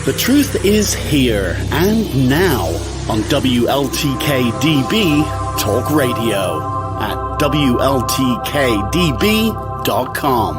The truth is here and now on WLTK-DB Talk Radio at WLTK-DB.com.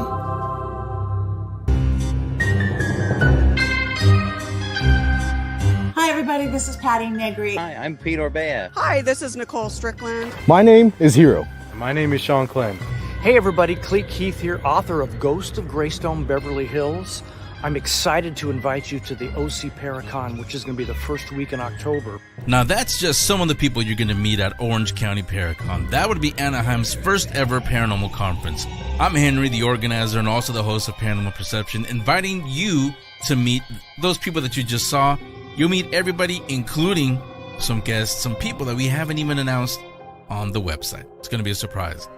Hi everybody, this is Patty Negri. Hi, I'm Pete Orbea. Hi, this is Nicole Strickland. My name is Hero. My name is Sean Clem. Hey everybody, Cleet Keith here, author of Ghost of Greystone Beverly Hills. I'm excited to invite you to the OC Paracon, which is going to be the first week in October. Now that's just some of the people you're going to meet at Orange County Paracon. That would be Anaheim's first ever paranormal conference. I'm Henry, the organizer and also the host of Paranormal Perception, inviting you to meet those people that you just saw. You'll meet everybody, including some guests, some people that we haven't even announced on the website. It's going to be a surprise.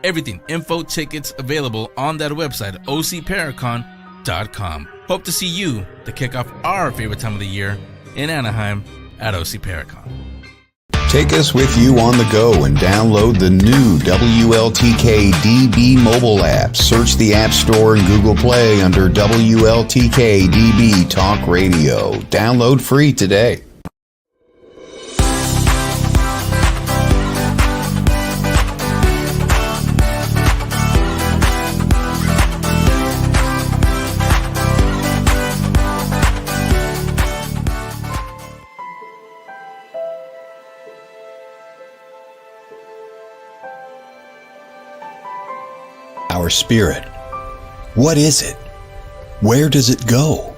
Everything, info, tickets available on that website, ocparacon.com. Hope to see you to kick off our favorite time of the year in Anaheim at OC Paracon. Take us with you on the go and download the new WLTK-DB mobile app. Search the App Store and Google Play under WLTK-DB Talk Radio. Download free today. Our spirit. What is it? Where does it go?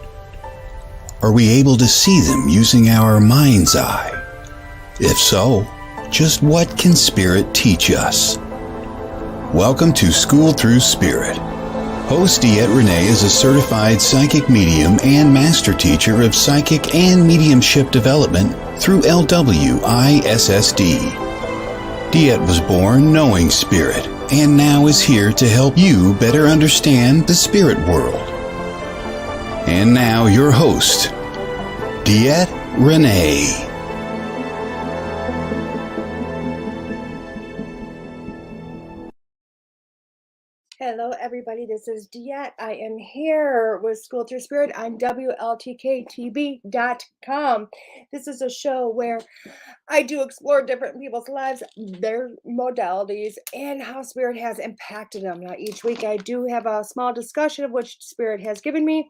Are we able to see them using our mind's eye? If so, just what can spirit teach us? Welcome to School Through Spirit. Host DeEtte Ranae is a certified psychic medium and master teacher of psychic and mediumship development through LWISSD. DeEtte was born knowing spirit and now is here to help you better understand the spirit world. And now your host, DeEtte Ranae. Hello everybody, this is DeEtte. I am here with School Through Spirit on WLTK-DB.com. This is a show where I do explore different people's lives, their modalities, and how spirit has impacted them. Now each week I do have a small discussion of which spirit has given me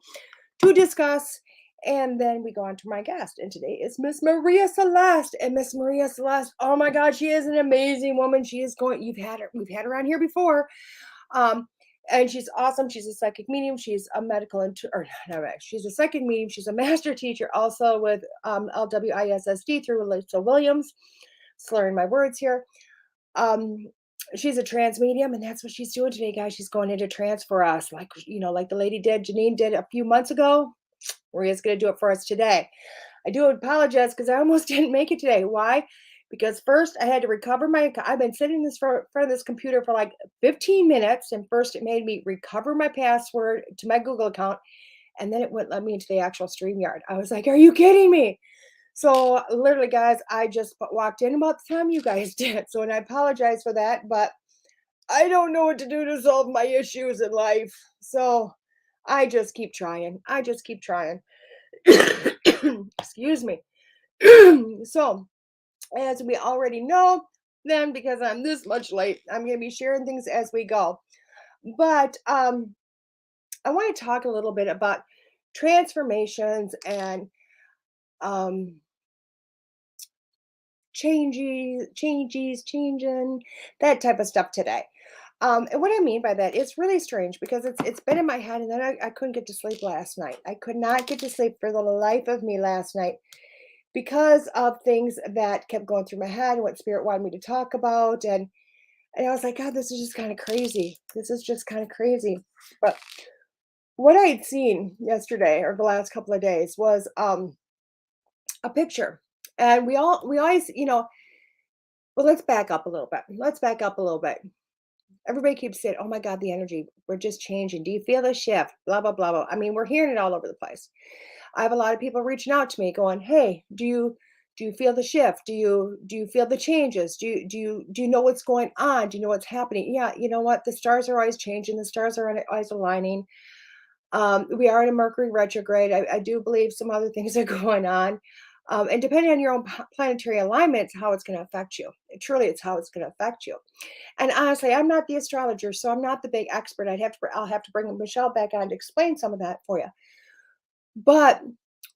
to discuss, and then we go on to my guest. And today is Miss Maria Celeste. And Miss Maria Celeste, oh my God, she is an amazing woman. She is going, we've had her on here before. And she's awesome. She's a psychic medium. She's a she's a psychic medium. She's a master teacher also with LWISSD through Lisa Williams. Slurring my words here. She's a trance medium, and that's what she's doing today, guys. She's going into trance for us, like the lady did, Janine did a few months ago. Maria's going to do it for us today. I do apologize because I almost didn't make it today. Why? Because first I had to recover I've been sitting in front of this computer for like 15 minutes. And first it made me recover my password to my Google account. And then it wouldn't let me into the actual StreamYard. I was like, are you kidding me? So literally, guys, I just walked in about the time you guys did. So, and I apologize for that, but I don't know what to do to solve my issues in life. So I just keep trying. Excuse me. So, as we already know, then because I'm this much late, I'm going to be sharing things as we go. But I want to talk a little bit about transformations and changing, that type of stuff today. And what I mean by that, it's really strange because it's been in my head, and then I couldn't get to sleep last night. I could not get to sleep for the life of me last night, because of things that kept going through my head and what spirit wanted me to talk about. And I was like, God, this is just kind of crazy. But what I had seen yesterday or the last couple of days was a picture. And we always, well, let's back up a little bit. Everybody keeps saying, oh my God, the energy, we're just changing. Do you feel the shift? Blah, blah, blah, blah. I mean, we're hearing it all over the place. I have a lot of people reaching out to me going, hey, do you feel the shift? Do you feel the changes? Do you know what's going on? Do you know what's happening? Yeah, you know what? The stars are always changing. The stars are always aligning. We are in a Mercury retrograde. I do believe some other things are going on. And depending on your own planetary alignment, it's how it's going to affect you. Truly, it's how it's going to affect you. And honestly, I'm not the astrologer, so I'm not the big expert. I'll have to bring Michelle back on to explain some of that for you. But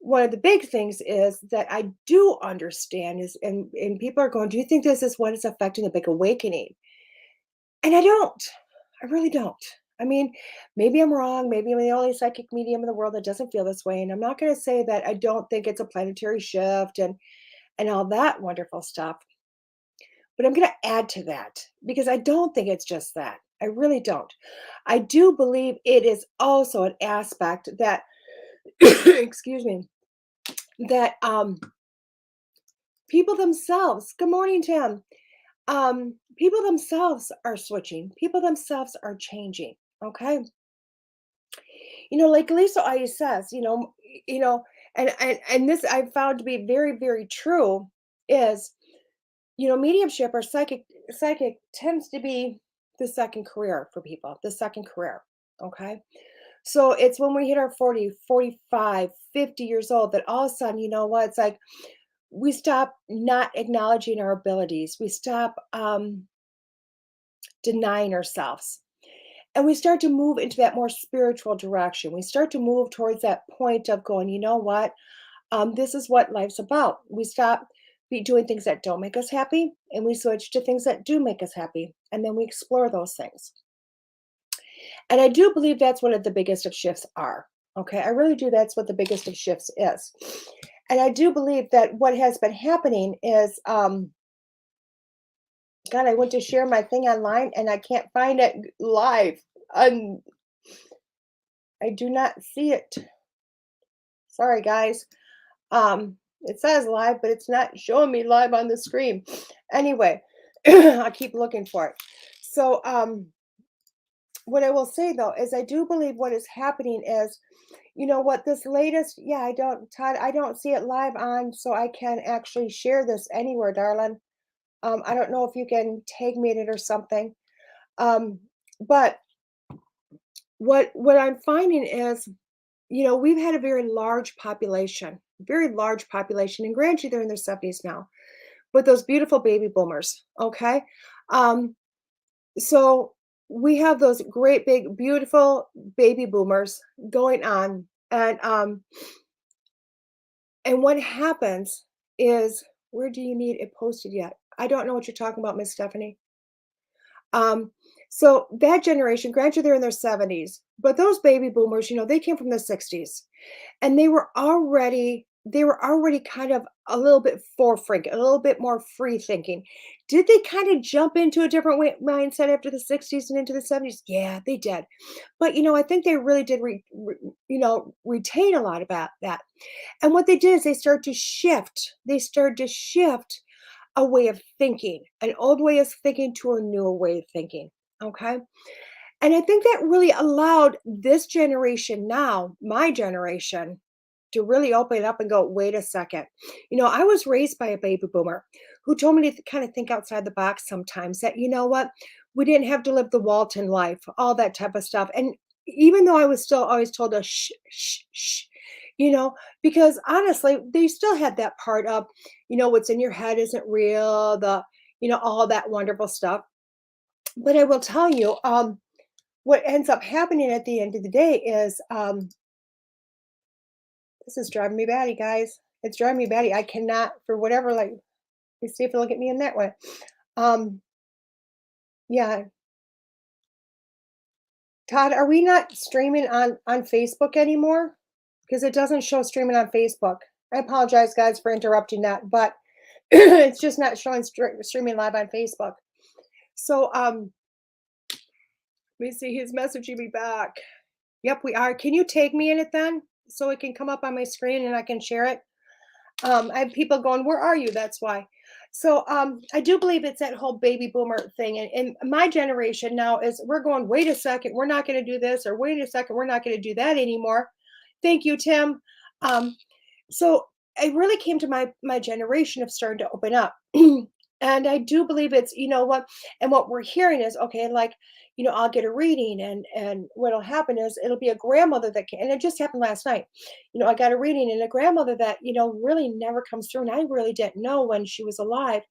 one of the big things is that I do understand is, and people are going, do you think this is what is affecting the big awakening? And I don't. I really don't. I mean, maybe I'm wrong. Maybe I'm the only psychic medium in the world that doesn't feel this way. And I'm not going to say that I don't think it's a planetary shift and all that wonderful stuff. But I'm going to add to that because I don't think it's just that. I really don't. I do believe it is also an aspect that, excuse me, that people themselves, good morning, Tim. People themselves are switching. People themselves are changing. Okay. Like Lisa always says, and this I've found to be very, very true is, mediumship or psychic tends to be the second career for people, the second career. Okay. So it's when we hit our 40, 45, 50 years old that all of a sudden, you know what? It's like we stop not acknowledging our abilities. We stop denying ourselves. And we start to move into that more spiritual direction. We start to move towards that point of going, you know what? This is what life's about. We stop doing things that don't make us happy, and we switch to things that do make us happy. And then we explore those things. And I do believe that's one of the biggest of shifts are. Okay, I really do. That's what the biggest of shifts is. And I do believe that what has been happening is, God, I went to share my thing online and I can't find it live. I do not see it. Sorry, guys. It says live, but it's not showing me live on the screen. Anyway, I'll keep looking for it. So, what I will say though is I do believe what is happening is, what this latest, Todd, I don't see it live on, so I can actually share this anywhere, darling. I don't know if you can tag me in it or something. But what I'm finding is, we've had a very large population, and granted they're in their 70s now, but those beautiful baby boomers. Okay. So we have those great big beautiful baby boomers going on, and what happens is, where do you need it posted yet? I don't know what you're talking about, Miss Stephanie. So that generation, granted they're in their 70s, but those baby boomers, they came from the 60s, and they were already kind of a little bit forefront, a little bit more free thinking. Did they kind of jump into a different mindset after the 60s and into the 70s? Yeah, they did. But, I think they really did, retain a lot about that. And what they did is they started to shift. A way of thinking, an old way of thinking to a new way of thinking. Okay. And I think that really allowed this generation now, my generation, to really open up and go, wait a second. I was raised by a baby boomer who told me to kind of think outside the box sometimes, that, what, we didn't have to live the Walton life, all that type of stuff. And even though I was still always told to shh, shh, shh, because honestly, they still had that part of, what's in your head isn't real, all that wonderful stuff. But I will tell you, what ends up happening at the end of the day is, this is driving me batty, guys. It's driving me batty. I cannot, for whatever, let's see if it'll get me in that way. Yeah. Todd, are we not streaming on Facebook anymore? Because it doesn't show streaming on Facebook. I apologize, guys, for interrupting that, but it's just not showing streaming live on Facebook. So, let me see. He's messaging me back. Yep, we are. Can you tag me in it then, so it can come up on my screen and I can share it? I have people going, where are you? That's why. So I do believe it's that whole baby boomer thing. And my generation now is, we're going, wait a second, we're not going to do this, or wait a second, we're not going to do that anymore. Thank you, Tim. So it really came to my generation of starting to open up. And I do believe it's, you know what, and what we're hearing is, okay, like, you know, I'll get a reading, and what'll happen is it'll be a grandmother that can, and it just happened last night. You know, I got a reading, and a grandmother that, you know, really never comes through, and I really didn't know when she was alive,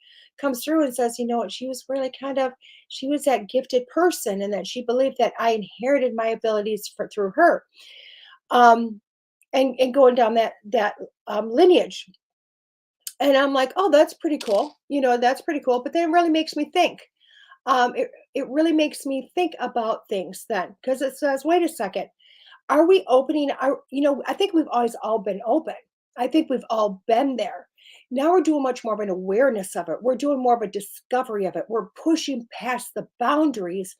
comes through and says, you know what, she was really kind of, she was that gifted person, and that she believed that I inherited my abilities through her. Um, and going down that lineage. And I'm like, oh, that's pretty cool. You know, that's pretty cool. But then it really makes me think. It really makes me think about things then, because it says, wait a second, are we opening our, you know, I think we've always all been open. I think we've all been there. Now we're doing much more of an awareness of it. We're doing more of a discovery of it. We're pushing past the boundaries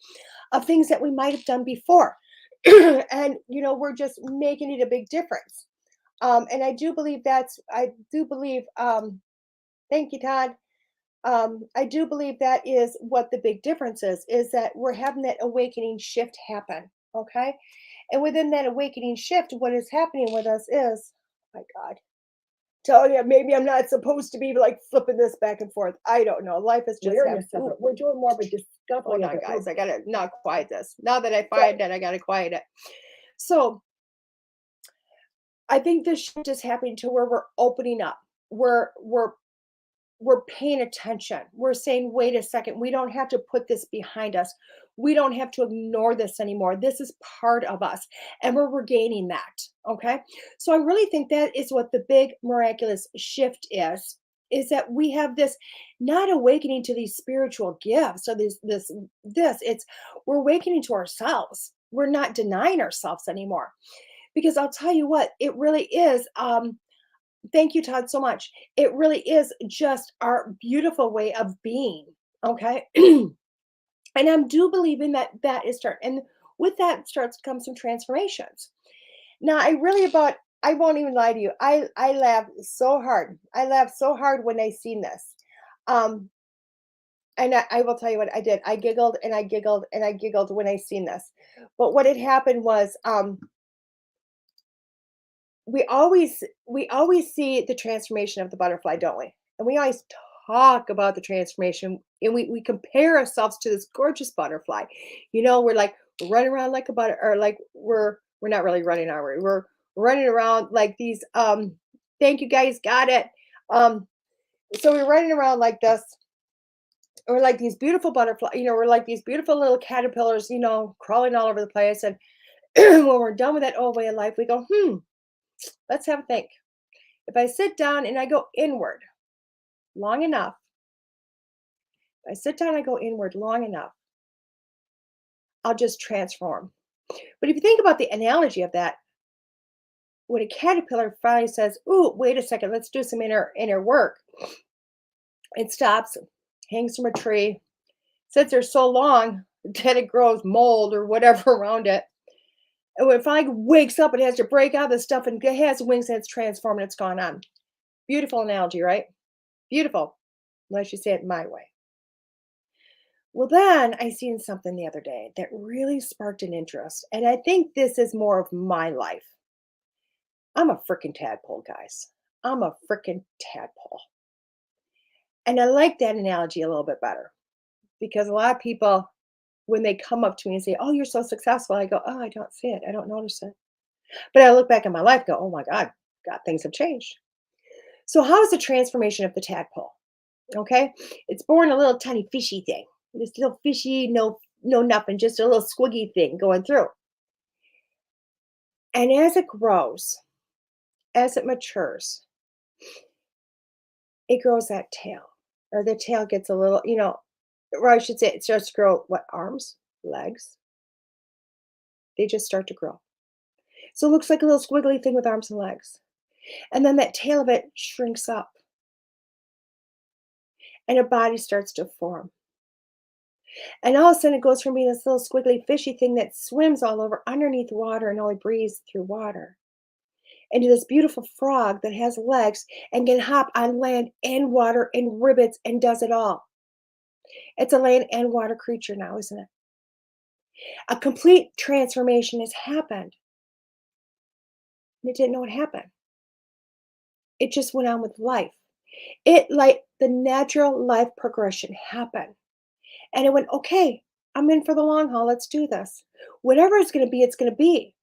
of things that we might have done before. And, you know, we're just making it a big difference. And I do believe thank you, Todd. I do believe that is what the big difference is that we're having that awakening shift happen. Okay. And within that awakening shift, what is happening with us is, oh my God, tell you, maybe I'm not supposed to be like flipping this back and forth. I don't know. Life is just, we're doing more of a discovery. Hold on, guys. I got to not quiet this. Now that I find that, I got to quiet it. So I think this shift is happening to where we're opening up. We're paying attention. We're saying, wait a second, we don't have to put this behind us. We don't have to ignore this anymore. This is part of us. And we're regaining that. Okay. So I really think that is what the big miraculous shift is that we have this not awakening to these spiritual gifts. So it's we're awakening to ourselves. We're not denying ourselves anymore. Because I'll tell you what, it really is. Thank you, Todd, so much. It really is just our beautiful way of being. Okay. And I do believe in that is start. And with that starts to come some transformations. Now, I won't even lie to you. I laughed so hard. I laughed so hard when I seen this. And I will tell you what I did. I giggled and I giggled and I giggled when I seen this. But what had happened was, we always see the transformation of the butterfly, don't we? And we always talk about the transformation, and we compare ourselves to this gorgeous butterfly. You know, we're like running around like a butter, or like we're not really running, are we? We're running around like these. Thank you, guys, got it. So we're running around like this. We're like these beautiful butterfly. You know, we're like these beautiful little caterpillars. You know, crawling all over the place. And when we're done with that old way of life, we go, let's have a think. If I sit down and I go inward long enough, if I sit down and I go inward long enough, I'll just transform. But if you think about the analogy of that, when a caterpillar finally says, "Ooh, wait a second, let's do some inner work," it stops, hangs from a tree, sits there so long that it grows mold or whatever around it. And when it finally wakes up, it has to break out of this stuff and it has wings and it's transformed and it's gone on. Beautiful analogy, right? Beautiful, unless you say it my way. Well, then I seen something the other day that really sparked an interest. And I think this is more of my life. I'm a freaking tadpole, guys. I'm a freaking tadpole. And I like that analogy a little bit better because a lot of people, when they come up to me and say, "Oh, you're so successful," I go, "Oh, I don't see it. I don't notice it." But I look back at my life and go, "Oh my God, things have changed." So how is the transformation of the tadpole? Okay. It's born a little tiny fishy thing. This little fishy, no nothing, just a little squiggy thing going through. And as it grows, as it matures, it grows that tail. Or the tail gets a little, or I should say it starts to grow what, arms, legs. They just start to grow. So it looks like a little squiggly thing with arms and legs. And then that tail of it shrinks up. And a body starts to form. And all of a sudden it goes from being this little squiggly fishy thing that swims all over underneath water and only breathes through water into this beautiful frog that has legs and can hop on land and water and rivets and does it all. It's a land and water creature now, isn't it? A complete transformation has happened. And it didn't know what happened. It just went on with life. It like the natural life progression happened. And it went, okay, I'm in for the long haul. Let's do this. Whatever it's going to be, it's going to be.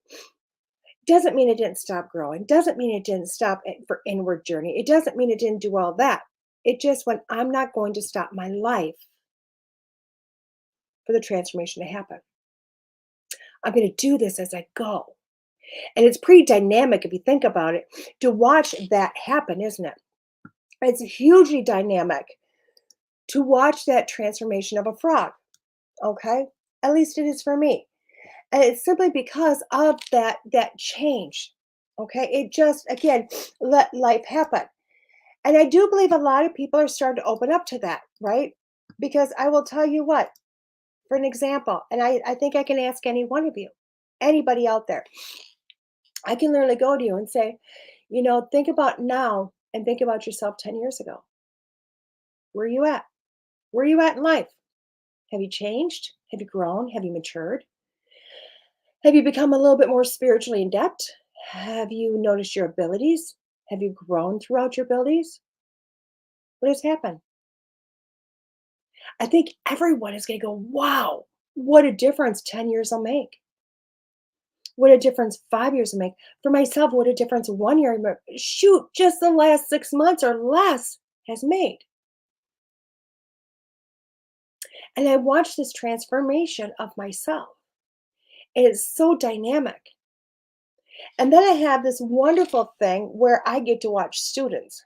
Doesn't mean it didn't stop growing. Doesn't mean it didn't stop for inward journey. It doesn't mean it didn't do all that. It just went, I'm not going to stop my life for the transformation to happen. I'm going to do this as I go. And it's pretty dynamic if you think about it to watch that happen, isn't it? It's hugely dynamic to watch that transformation of a frog. Okay? At least it is for me. And it's simply because of that change. Okay? It just, again, let life happen. And I do believe a lot of people are starting to open up to that, right? Because I will tell you what, for an example, and I think I can ask any one of you, anybody out there, I can literally go to you and say, think about now and think about yourself 10 years ago. Where are you at? Where are you at in life? Have you changed? Have you grown? Have you matured? Have you become a little bit more spiritually adept? Have you noticed your abilities? Have you grown throughout your abilities? What has happened? I think everyone is going to go, wow, what a difference 10 years will make. What a difference 5 years will make. For myself, what a difference 1 year, shoot, just the last 6 months or less has made. And I watch this transformation of myself. And it's so dynamic. And then I have this wonderful thing where I get to watch students.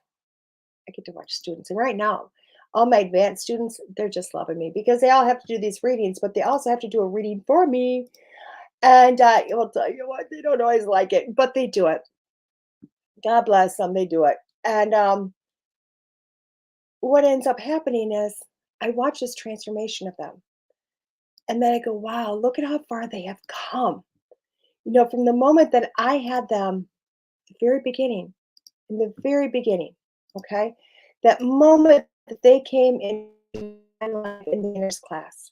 And right now, all my advanced students, they're just loving me because they all have to do these readings, but they also have to do a reading for me. And I will tell you what, they don't always like it, but they do it. God bless them, they do it. And what ends up happening is I watch this transformation of them. And then I go, wow, look at how far they have come. From the moment that I had them, in the very beginning, okay? That moment that they came into my life in the beginner's class.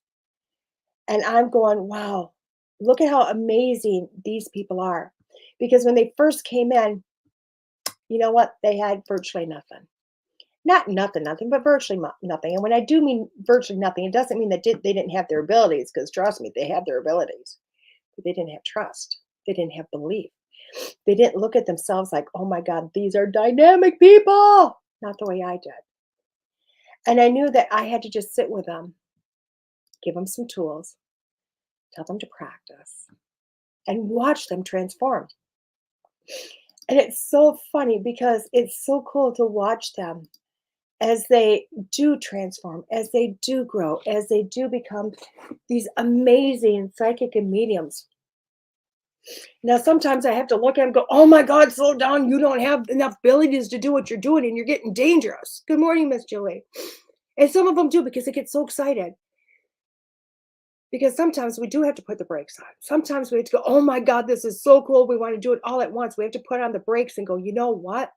And I'm going, wow, look at how amazing these people are. Because when they first came in, you know what? They had virtually nothing. Not nothing, but virtually nothing. And when I do mean virtually nothing, it doesn't mean that they didn't have their abilities, because trust me, they had their abilities. But they didn't have trust. They didn't have belief. They didn't look at themselves like, oh my God, these are dynamic people. Not the way I did. And I knew that I had to just sit with them, give them some tools, tell them to practice, and watch them transform. And it's so funny because it's so cool to watch them as they do transform, as they do grow, as they do become these amazing psychic and mediums. Now, sometimes I have to look at them and go, oh my God, slow down. You don't have enough abilities to do what you're doing and you're getting dangerous. Good morning, Miss Julie. And some of them do because they get so excited. Because sometimes we do have to put the brakes on. Sometimes we have to go, oh my God, this is so cool. We want to do it all at once. We have to put on the brakes and go, you know what?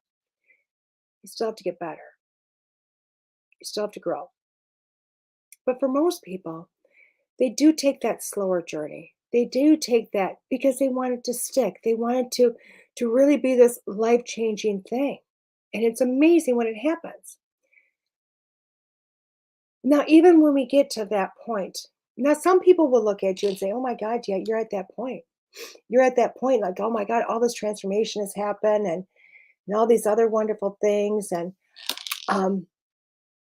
You still have to get better. You still have to grow. But for most people, they do take that slower journey. They do take that because they want it to stick. They want it to really be this life-changing thing. And it's amazing when it happens. Now, even when we get to that point, now some people will look at you and say, oh my God, yeah, you're at that point. You're at that point like, oh my God, all this transformation has happened and all these other wonderful things. And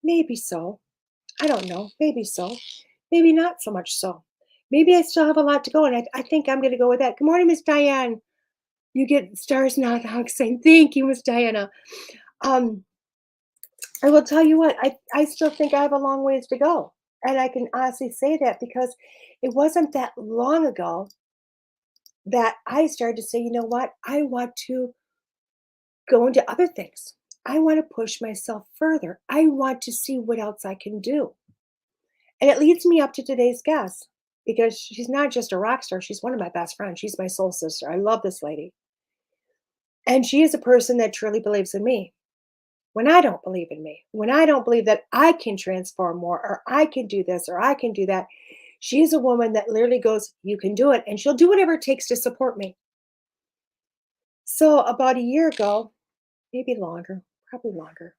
maybe so. I don't know. Maybe so. Maybe not so much so. Maybe I still have a lot to go, and I think I'm going to go with that. Good morning, Miss Diane. You get stars now. I'm saying thank you, Miss Diana. I will tell you what, I still think I have a long ways to go. And I can honestly say that because it wasn't that long ago that I started to say, you know what, I want to go into other things. I want to push myself further. I want to see what else I can do. And it leads me up to today's guest. Because she's not just a rock star. She's one of my best friends. She's my soul sister. I love this lady. And she is a person that truly believes in me. When I don't believe in me, when I don't believe that I can transform more, or I can do this, or I can do that, she's a woman that literally goes, you can do it. And she'll do whatever it takes to support me. So about a year ago, maybe longer, probably longer,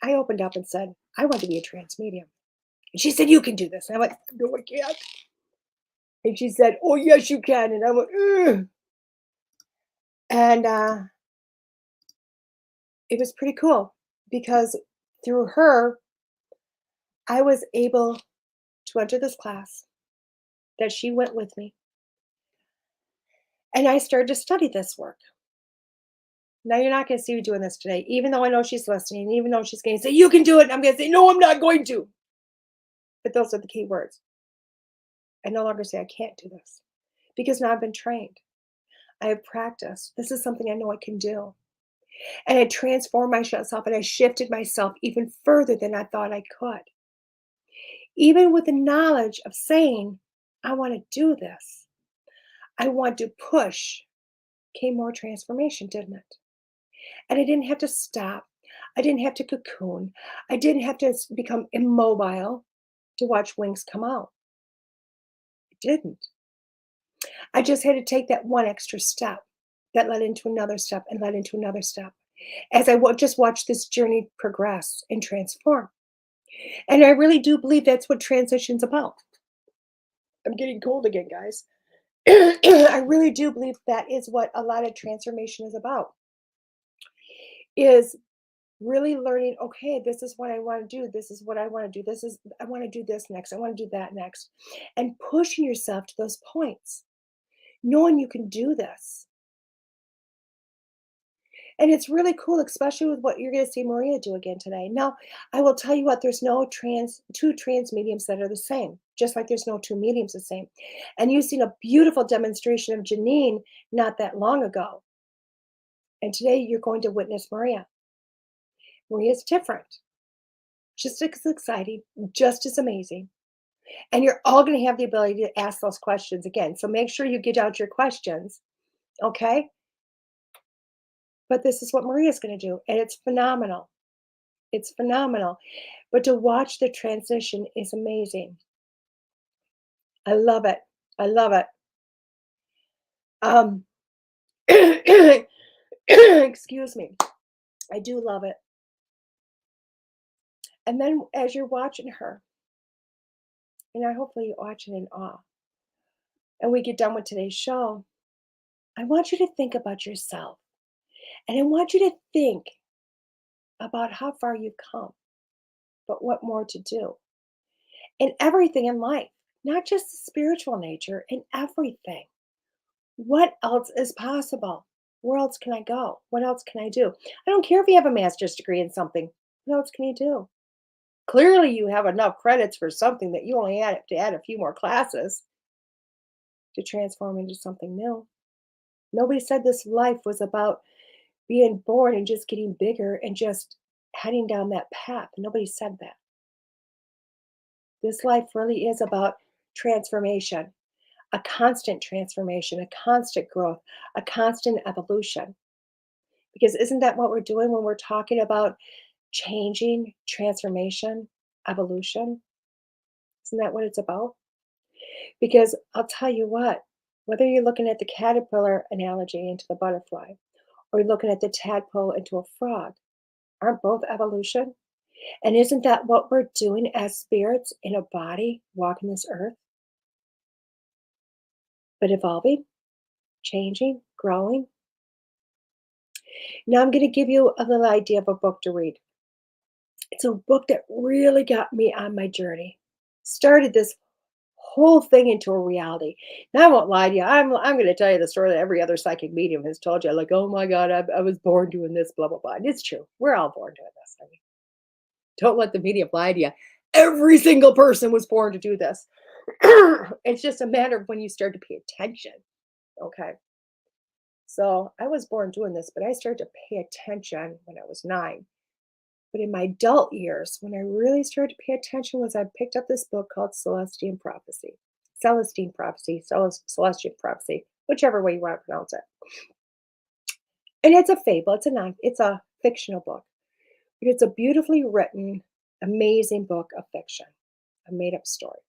I opened up and said, I want to be a trance medium. And she said, you can do this. And I went, no, I can't. And she said, oh, yes, you can. And I went, ugh. And it was pretty cool because through her, I was able to enter this class that she went with me. And I started to study this work. Now, you're not going to see me doing this today, even though I know she's listening, even though she's going to say, you can do it. And I'm going to say, no, I'm not going to. But those are the key words. I no longer say I can't do this because now I've been trained. I have practiced. This is something I know I can do. And I transformed myself and I shifted myself even further than I thought I could. Even with the knowledge of saying, I want to do this. I want to push. Came more transformation, didn't it? And I didn't have to stop. I didn't have to cocoon. I didn't have to become immobile to watch wings come out. I didn't. I just had to take that one extra step that led into another step and led into another step as I just watched this journey progress and transform. And I really do believe that's what transition's about. I'm getting cold again, guys. I really do believe that is what a lot of transformation is about. Is really learning, okay, this is what I want to do. This is what I want to do. I want to do this next. I want to do that next. And pushing yourself to those points, knowing you can do this. And it's really cool, especially with what you're going to see Maria do again today. Now, I will tell you what, there's no two trance mediums that are the same, just like there's no two mediums the same. And you've seen a beautiful demonstration of Janine not that long ago. And today you're going to witness Maria. Maria's different, just as exciting, just as amazing. And you're all going to have the ability to ask those questions again. So make sure you get out your questions, okay? But this is what Maria's going to do, and it's phenomenal. It's phenomenal. But to watch the transition is amazing. I love it. I love it. Excuse me. I do love it. And then as you're watching her, and I hopefully you're watching in awe, and we get done with today's show, I want you to think about yourself. And I want you to think about how far you've come, but what more to do. In everything in life, not just the spiritual nature, in everything. What else is possible? Where else can I go? What else can I do? I don't care if you have a master's degree in something. What else can you do? Clearly, you have enough credits for something that you only have to add a few more classes to transform into something new. Nobody said this life was about being born and just getting bigger and just heading down that path. Nobody said that. This life really is about transformation, a constant transformation, a constant growth, a constant evolution. Because isn't that what we're doing when we're talking about changing, transformation, evolution? Isn't that what it's about? Because I'll tell you what, whether you're looking at the caterpillar analogy into the butterfly, or you're looking at the tadpole into a frog, aren't both evolution? And isn't that what we're doing as spirits in a body walking this earth? But evolving, changing, growing. Now I'm going to give you a little idea of a book to read. It's a book that really got me on my journey. Started this whole thing into a reality. Now I won't lie to you. I'm going to tell you the story that every other psychic medium has told you. Like, oh my God, I was born doing this, blah, blah, blah. And it's true. We're all born doing this. I mean, don't let the media lie to you. Every single person was born to do this. It's just a matter of when you start to pay attention. Okay. So I was born doing this, but I started to pay attention when I was 9. But in my adult years, when I really started to pay attention was I picked up this book called Celestine Prophecy, whichever way you want to pronounce it. And it's a fable. It's a fictional book, but it's a beautifully written, amazing book of fiction, a made-up story.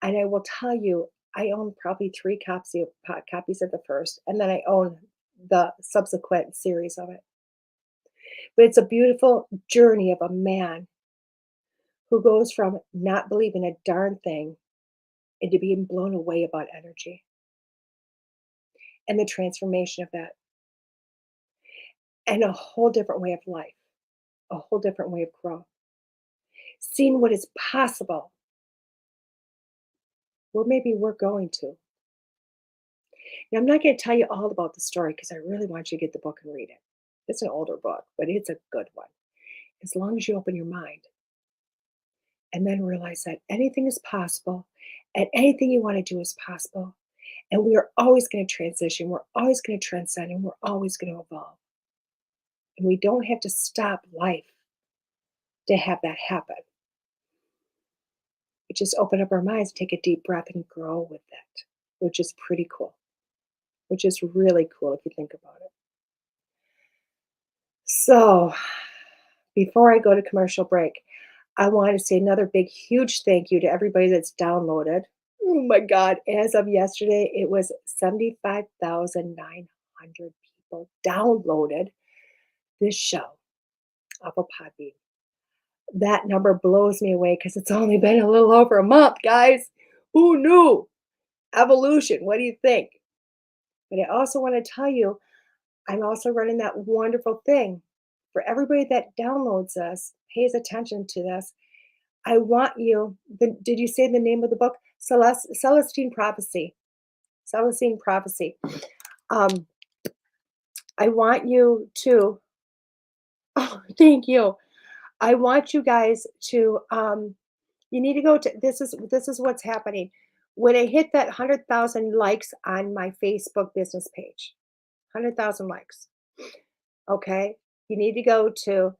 And I will tell you, I own probably 3 copies of the first, and then I own the subsequent series of it. But it's a beautiful journey of a man who goes from not believing a darn thing into being blown away about energy and the transformation of that, and a whole different way of life, a whole different way of growth, seeing what is possible where maybe we're going to. Now, I'm not going to tell you all about the story because I really want you to get the book and read it. It's an older book, but it's a good one. As long as you open your mind and then realize that anything is possible and anything you want to do is possible. And we are always going to transition. We're always going to transcend, and we're always going to evolve. And we don't have to stop life to have that happen. We just open up our minds, take a deep breath, and grow with that, which is pretty cool, which is really cool if you think about it. So before I go to commercial break, I want to say another big, huge thank you to everybody that's downloaded. Oh my God, as of yesterday, it was 75,900 people downloaded this show off of Podbean. That number blows me away because it's only been a little over a month, guys. Who knew? Evolution, what do you think? But I also want to tell you, I'm also running that wonderful thing for everybody that downloads us, pays attention to this. I want you, did you say the name of the book? Celestine Prophecy. Celestine Prophecy. I want you to, oh, thank you. I want you guys to, you need to go to, this is what's happening. When I hit that 100,000 likes on my Facebook business page, 100,000 likes, okay, you need to go to,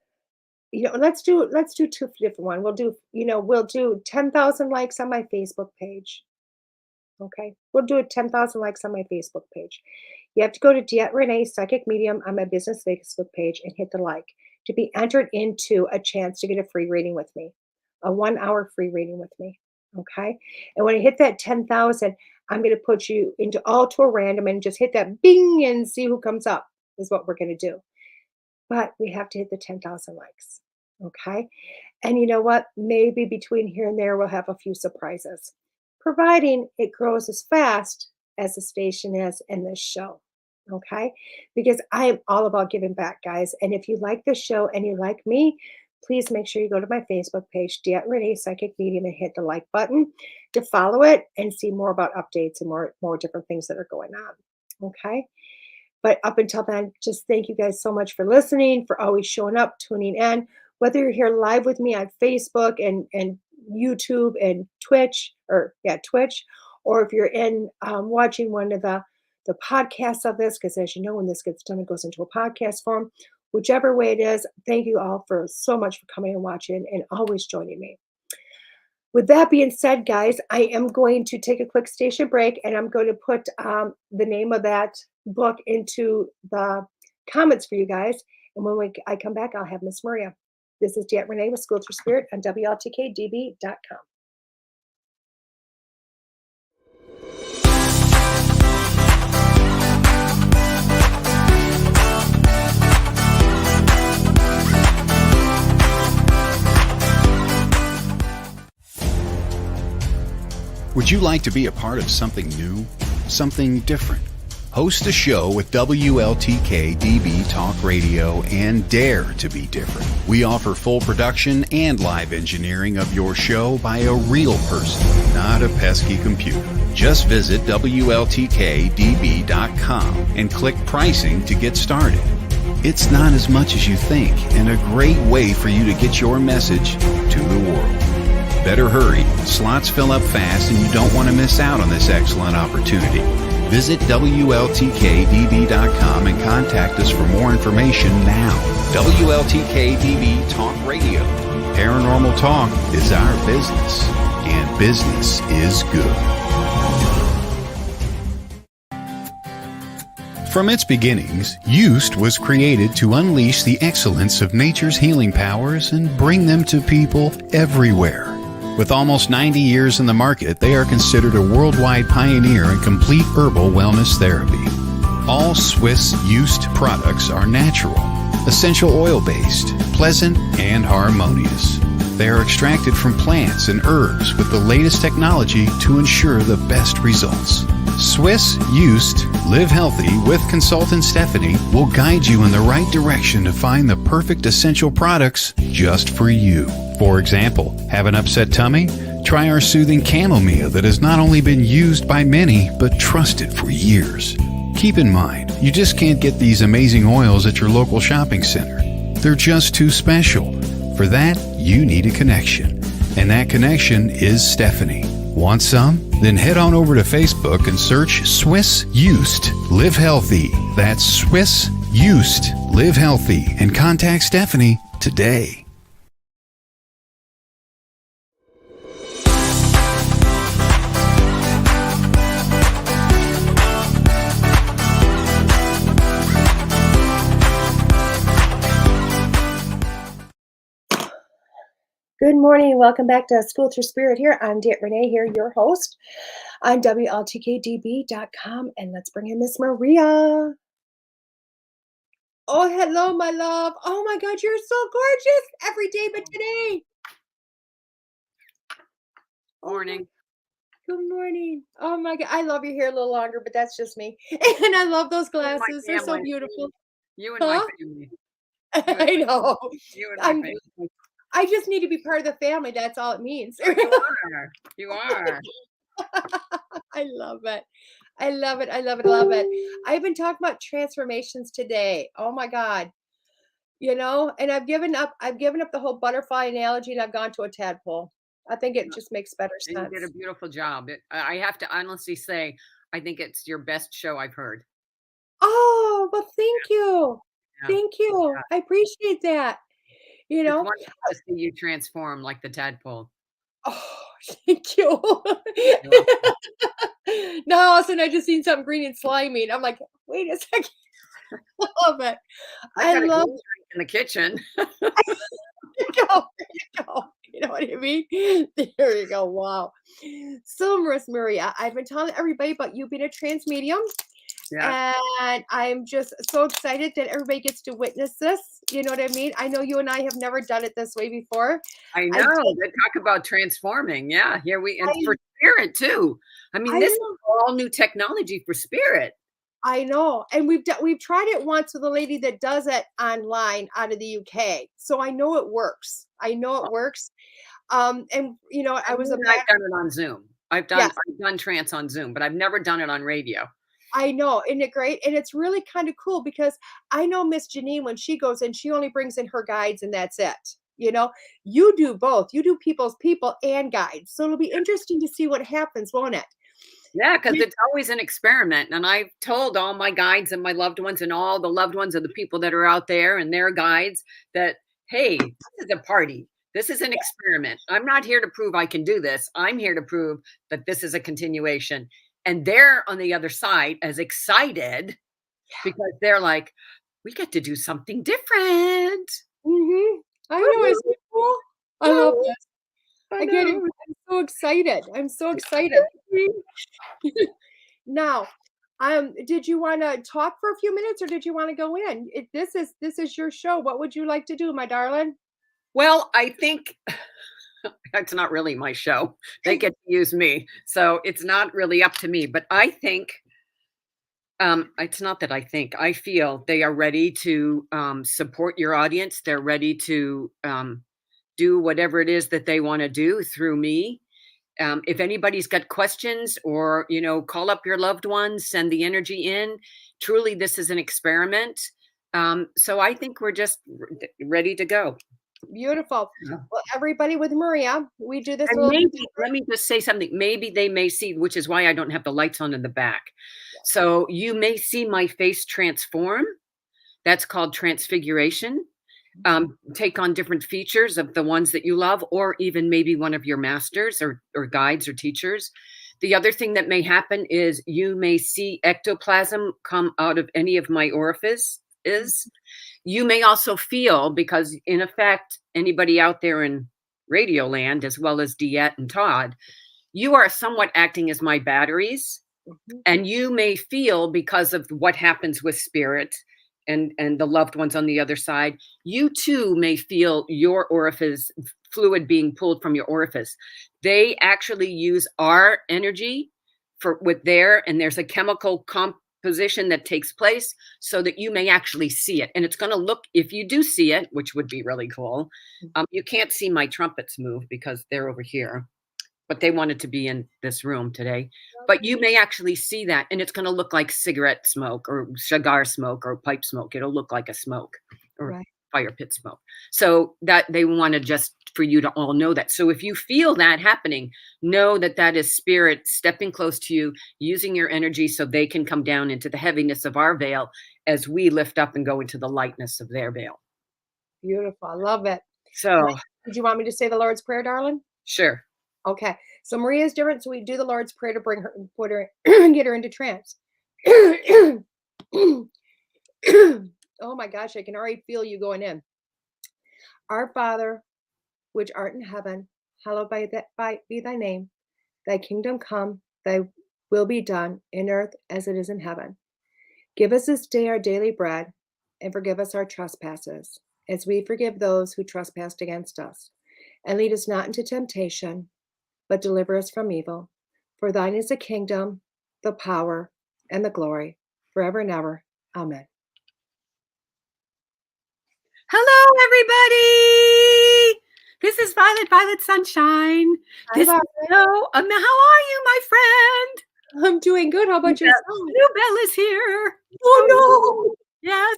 let's do two different ones. We'll do 10,000 likes on my Facebook page. Okay, we'll do 10,000 likes on my Facebook page. You have to go to DeEtte Ranae Psychic Medium on my business Facebook page and hit the like to be entered into a chance to get a free reading with me, a 1-hour free reading with me. Okay, and when I hit that 10,000, I'm going to put you into all to a random and just hit that bing and see who comes up is what we're going to do. But we have to hit the 10,000 likes. Okay. And you know what? Maybe between here and there, we'll have a few surprises, providing it grows as fast as the station is in this show. Okay. Because I am all about giving back, guys. And if you like this show and you like me, please make sure you go to my Facebook page, DeEtte Ranae Psychic Medium, and hit the like button to follow it and see more about updates and more different things that are going on. Okay. But up until then, just thank you guys so much for listening, for always showing up, tuning in. Whether you're here live with me on Facebook and YouTube and Twitch, or if you're in watching one of the podcasts of this, because as you know, when this gets done, it goes into a podcast form. Whichever way it is, thank you all for so much for coming and watching and always joining me. With that being said, guys, I am going to take a quick station break, and I'm going to put the name of that book into the comments for you guys. And when I come back, I'll have Miss Maria. This is DeEtte Ranae with School Through Spirit on WLTK-DB.com. Would you like to be a part of something new, something different? Host a show with WLTK-DB Talk Radio and dare to be different. We offer full production and live engineering of your show by a real person, not a pesky computer. Just visit WLTK-DB.com and click pricing to get started. It's not as much as you think, and a great way for you to get your message to the world. Better hurry. Slots fill up fast and you don't want to miss out on this excellent opportunity. Visit WLTK-DB.com and contact us for more information now. WLTK-DB Talk Radio. Paranormal talk is our business, and business is good. From its beginnings, UST was created to unleash the excellence of nature's healing powers and bring them to people everywhere. With almost 90 years in the market, they are considered a worldwide pioneer in complete herbal wellness therapy. All Swiss UST products are natural, essential oil-based, pleasant, and harmonious. They are extracted from plants and herbs with the latest technology to ensure the best results. Swiss Used Live Healthy with consultant Stephanie will guide you in the right direction to find the perfect essential products just for you. For example, have an upset tummy? Try our soothing chamomile that has not only been used by many, but trusted for years. Keep in mind, you just can't get these amazing oils at your local shopping center. They're just too special. For that, you need a connection. And that connection is Stephanie. Want some? Then head on over to Facebook and search Swiss Used Live Healthy. That's Swiss Used Live Healthy. And contact Stephanie today. Good morning. Welcome back to School Through Spirit here. I'm DeEtte Ranae here, your host on WLTK-DB.com. And let's bring in Miss Maria. Oh, hello, my love. Oh, my God, you're so gorgeous every day but today. Morning. Good morning. Oh, my God. I love your hair a little longer, but that's just me. And I love those glasses. They're so beautiful. You and my family. I know. You and my family. I just need to be part of the family. That's all it means. You are. You are. I love it. I love it. I love it. I love it. I've been talking about transformations today. Oh my God. You know, and I've given up the whole butterfly analogy and I've gone to a tadpole. I think it just makes better sense. You did a beautiful job. I have to honestly say, I think it's your best show I've heard. Oh, well, thank you. Yeah. Thank you. I appreciate that. You know, it's wonderful to see you transform like the tadpole. Oh, thank you. Now all of a sudden I just seen something green and slimy, and I'm like, wait a second. I love it. I love it in the kitchen. There you go. You know what I mean? There you go. Wow. So, Miss Maria, I've been telling everybody about you being a trance medium. Yeah. And I'm just so excited that everybody gets to witness this. You know what I mean? I know you and I have never done it this way before. I know. They talk about transforming. Yeah. Here for spirit too. I mean, this is all new technology for spirit. I know. And we've tried it once with a lady that does it online out of the UK. So I know it works. And you know, I've done it on Zoom. I've done trance on Zoom, but I've never done it on radio. I know. Isn't it great? And it's really kind of cool because I know Miss Janine, when she goes in, she only brings in her guides and that's it. You know, you do both. You do people's people and guides. So it'll be interesting to see what happens, won't it? Yeah, because it's always an experiment. And I've told all my guides and my loved ones and all the loved ones of the people that are out there and their guides that, hey, this is a party. This is an experiment. I'm not here to prove I can do this. I'm here to prove that this is a continuation. And they're on the other side as excited because they're like, we get to do something different. Mm-hmm. I know. It's so cool. I love this. I get it. I'm so excited. I'm so excited. Now, did you want to talk for a few minutes or did you want to go in? This is your show. What would you like to do, my darling? Well, I think that's not really my show. They get to use me. So it's not really up to me. But I think, it's not that I think, I feel they are ready to support your audience. They're ready to do whatever it is that they want to do through me. If anybody's got questions or, you know, call up your loved ones, send the energy in. Truly, this is an experiment. So I think we're just ready to go. Beautiful. Yeah. Well, everybody with Maria, we do this. Let me just say something. Maybe they may see, which is why I don't have the lights on in the back. Yeah. So you may see my face transform. That's called transfiguration. Take on different features of the ones that you love, or even maybe one of your masters or guides or teachers. The other thing that may happen is you may see ectoplasm come out of any of my orifices. You may also feel, because in effect, anybody out there in radio land, as well as DeEtte and Todd, you are somewhat acting as my batteries. Mm-hmm. And you may feel, because of what happens with spirit, and the loved ones on the other side, you too may feel your orifice fluid being pulled from your orifice. They actually use our energy and there's a chemical composition that takes place so that you may actually see it. And it's going to look, if you do see it, which would be really cool. You can't see my trumpets move because they're over here, but they wanted to be in this room today. But you may actually see that, and it's going to look like cigarette smoke or cigar smoke or pipe smoke. It'll look like a smoke or fire pit smoke. So that they wanted just for you to all know that. So if you feel that happening, know that that is spirit stepping close to you, using your energy so they can come down into the heaviness of our veil as we lift up and go into the lightness of their veil. Beautiful. I love it. So, did you want me to say the Lord's Prayer, darling? Sure. Okay. So Maria is different. So we do the Lord's Prayer to bring her, put her, get her into trance. Oh my gosh, I can already feel you going in. Our Father, which art in heaven, hallowed be thy name. Thy kingdom come, thy will be done in earth as it is in heaven. Give us this day our daily bread, and forgive us our trespasses, as we forgive those who trespass against us. And lead us not into temptation, but deliver us from evil. For thine is the kingdom, the power, and the glory, forever and ever. Amen. Hello, everybody. This is Violet Sunshine. Hi, Violet. How are you, my friend? I'm doing good. How about yourself? Bluebell is here. Oh, no. Yes.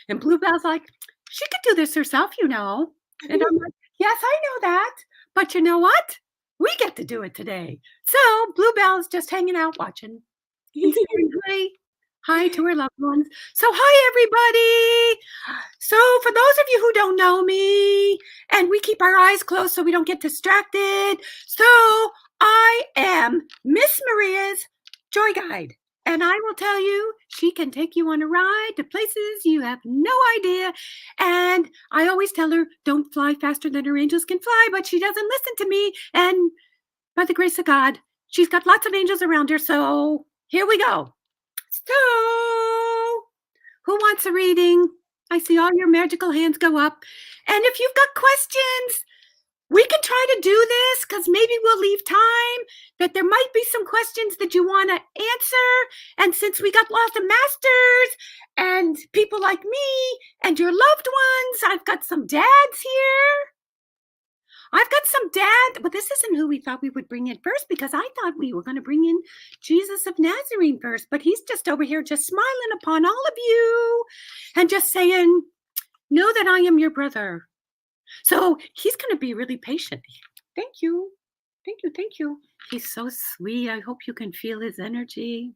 And Bluebell's like, she could do this herself, you know. And I'm like, yes, I know that. But you know what? We get to do it today. So Bluebell's just hanging out watching. Hi to her loved ones. So hi, everybody. So for those of you who don't know me, and we keep our eyes closed so we don't get distracted. So I am Miss Maria's Joy Guide. And I will tell you, she can take you on a ride to places you have no idea. And I always tell her, don't fly faster than her angels can fly, but she doesn't listen to me. And by the grace of God, she's got lots of angels around her. So here we go. So, who wants a reading? I see all your magical hands go up. And if you've got questions, we can try to do this because maybe we'll leave time that there might be some questions that you want to answer. And since we got lots of masters and people like me and your loved ones, I've got some dads here. I've got some dad, but this isn't who we thought we would bring in first because I thought we were going to bring in Jesus of Nazarene first, but he's just over here just smiling upon all of you and just saying, know that I am your brother. So he's going to be really patient. Thank you. He's so sweet. I hope you can feel his energy.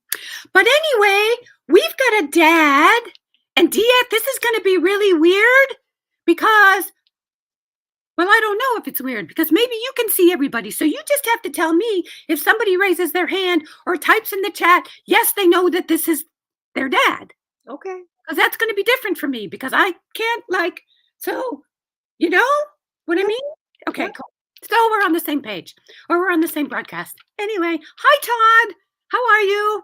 But anyway, we've got a dad, and DeEtte, this is going to be really weird because, well, I don't know if it's weird because maybe you can see everybody. So you just have to tell me if somebody raises their hand or types in the chat, yes, they know that this is their dad. Okay. Because that's going to be different for me because I can't so, you know what I mean? Okay, cool. So we're on the same page or we're on the same broadcast. Anyway, hi, Todd. How are you?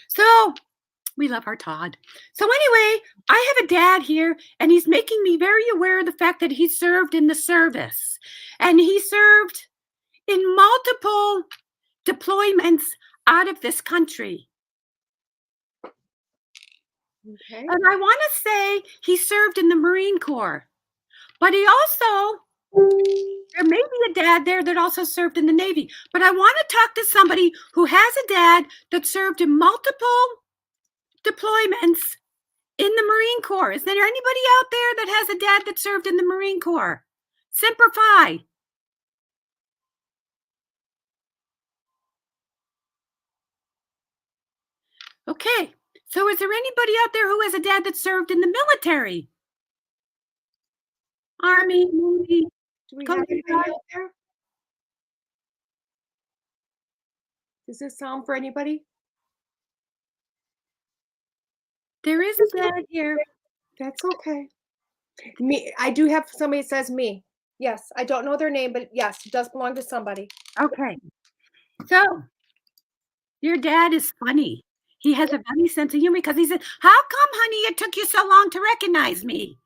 So we love our Todd. So anyway, I have a dad here and he's making me very aware of the fact that he served in the service and he served in multiple deployments out of this country. Okay. And I want to say he served in the Marine Corps, but he also, there may be a dad there that also served in the Navy, but I want to talk to somebody who has a dad that served in multiple deployments in the Marine Corps. Is there anybody out there that has a dad that served in the Marine Corps? Semper Fi. Okay. So is there anybody out there who has a dad that served in the military? Army, Navy. Do we have anybody out there? Does this sound for anybody? There is a dad here. That's okay. Me, I do have somebody that says me. Yes, I don't know their name, but yes, it does belong to somebody. Okay. So your dad is funny. He has a funny sense of humor because he said, how come, honey, it took you so long to recognize me?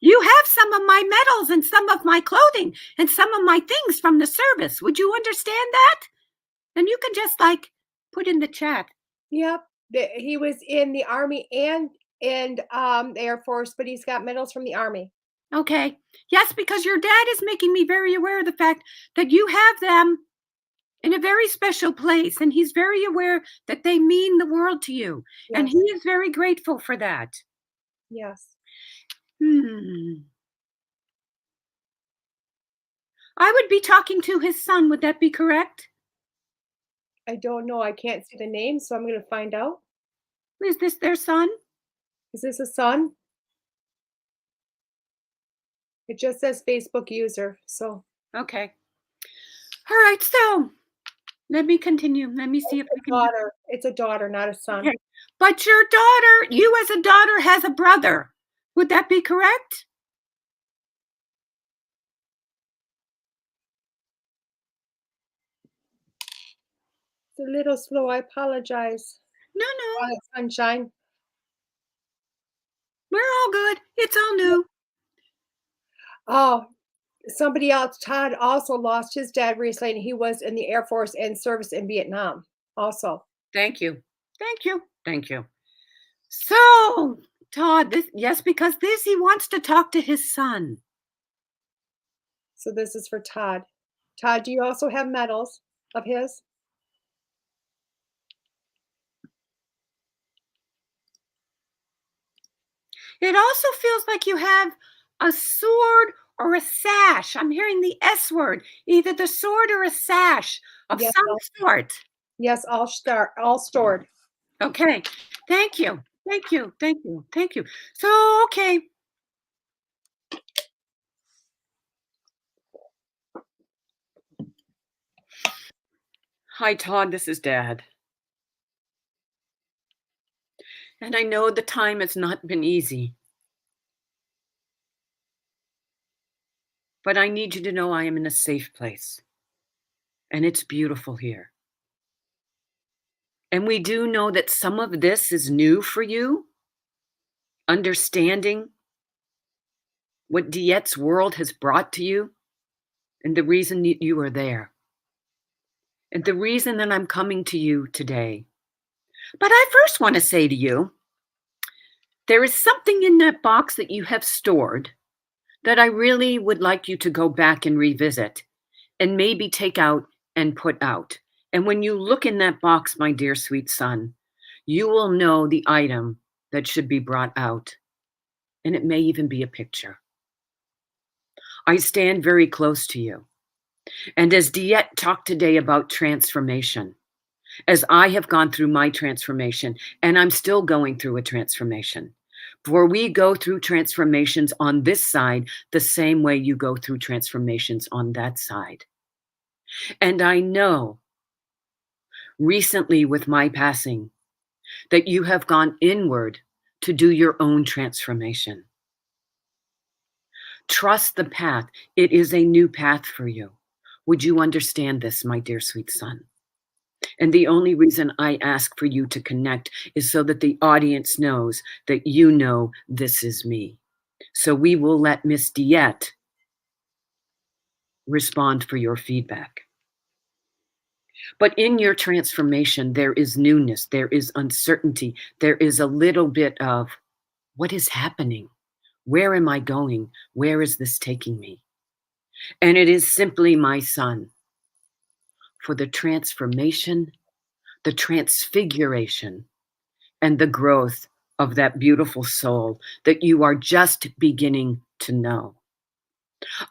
You have some of my medals and some of my clothing and some of my things from the service. Would you understand that? And you can just like put in the chat. Yep. He was in the Army and the Air Force, but he's got medals from the Army. Okay. Yes, because your dad is making me very aware of the fact that you have them in a very special place, and he's very aware that they mean the world to you. Yes. And he is very grateful for that. Yes. I would be talking to his son. Would that be correct? I don't know. I can't see the name, so I'm going to find out. Is this their son? Is this a son? It just says Facebook user, so. Okay. All right, so let me continue. Let me see if I can. Daughter. It's a daughter, not a son. Okay. But your daughter, you as a daughter, has a brother. Would that be correct? It's a little slow. I apologize. No. Sunshine. We're all good. It's all new. Oh, somebody else, Todd, also lost his dad recently, and he was in the Air Force and service in Vietnam also. Thank you. Thank you. Thank you. So, Todd, because he wants to talk to his son. So this is for Todd. Todd, do you also have medals of his? It also feels like you have a sword or a sash. I'm hearing the S word, either the sword or a sash of Yes, some sort. Yes, all stored. Okay. Thank you. So, okay. Hi, Todd. This is Dad. And I know the time has not been easy. But I need you to know I am in a safe place. And it's beautiful here. And we do know that some of this is new for you. Understanding what DeEtte's world has brought to you and the reason that you are there. And the reason that I'm coming to you today. But I first want to say to you, there is something in that box that you have stored that I really would like you to go back and revisit and maybe take out and put out. And when you look in that box, my dear sweet son, you will know the item that should be brought out. And it may even be a picture. I stand very close to you. And as DeEtte talked today about transformation, as I have gone through my transformation, and I'm still going through a transformation, for we go through transformations on this side the same way you go through transformations on that side. And I know recently with my passing that you have gone inward to do your own transformation. Trust the path. It is a new path for you. Would you understand this, my dear sweet son? And the only reason I ask for you to connect is so that the audience knows that you know this is me. So we will let Miss DeEtte respond for your feedback. But in your transformation, there is newness, there is uncertainty, there is a little bit of what is happening? Where am I going? Where is this taking me? And it is simply, my son, for the transformation, the transfiguration, and the growth of that beautiful soul that you are just beginning to know.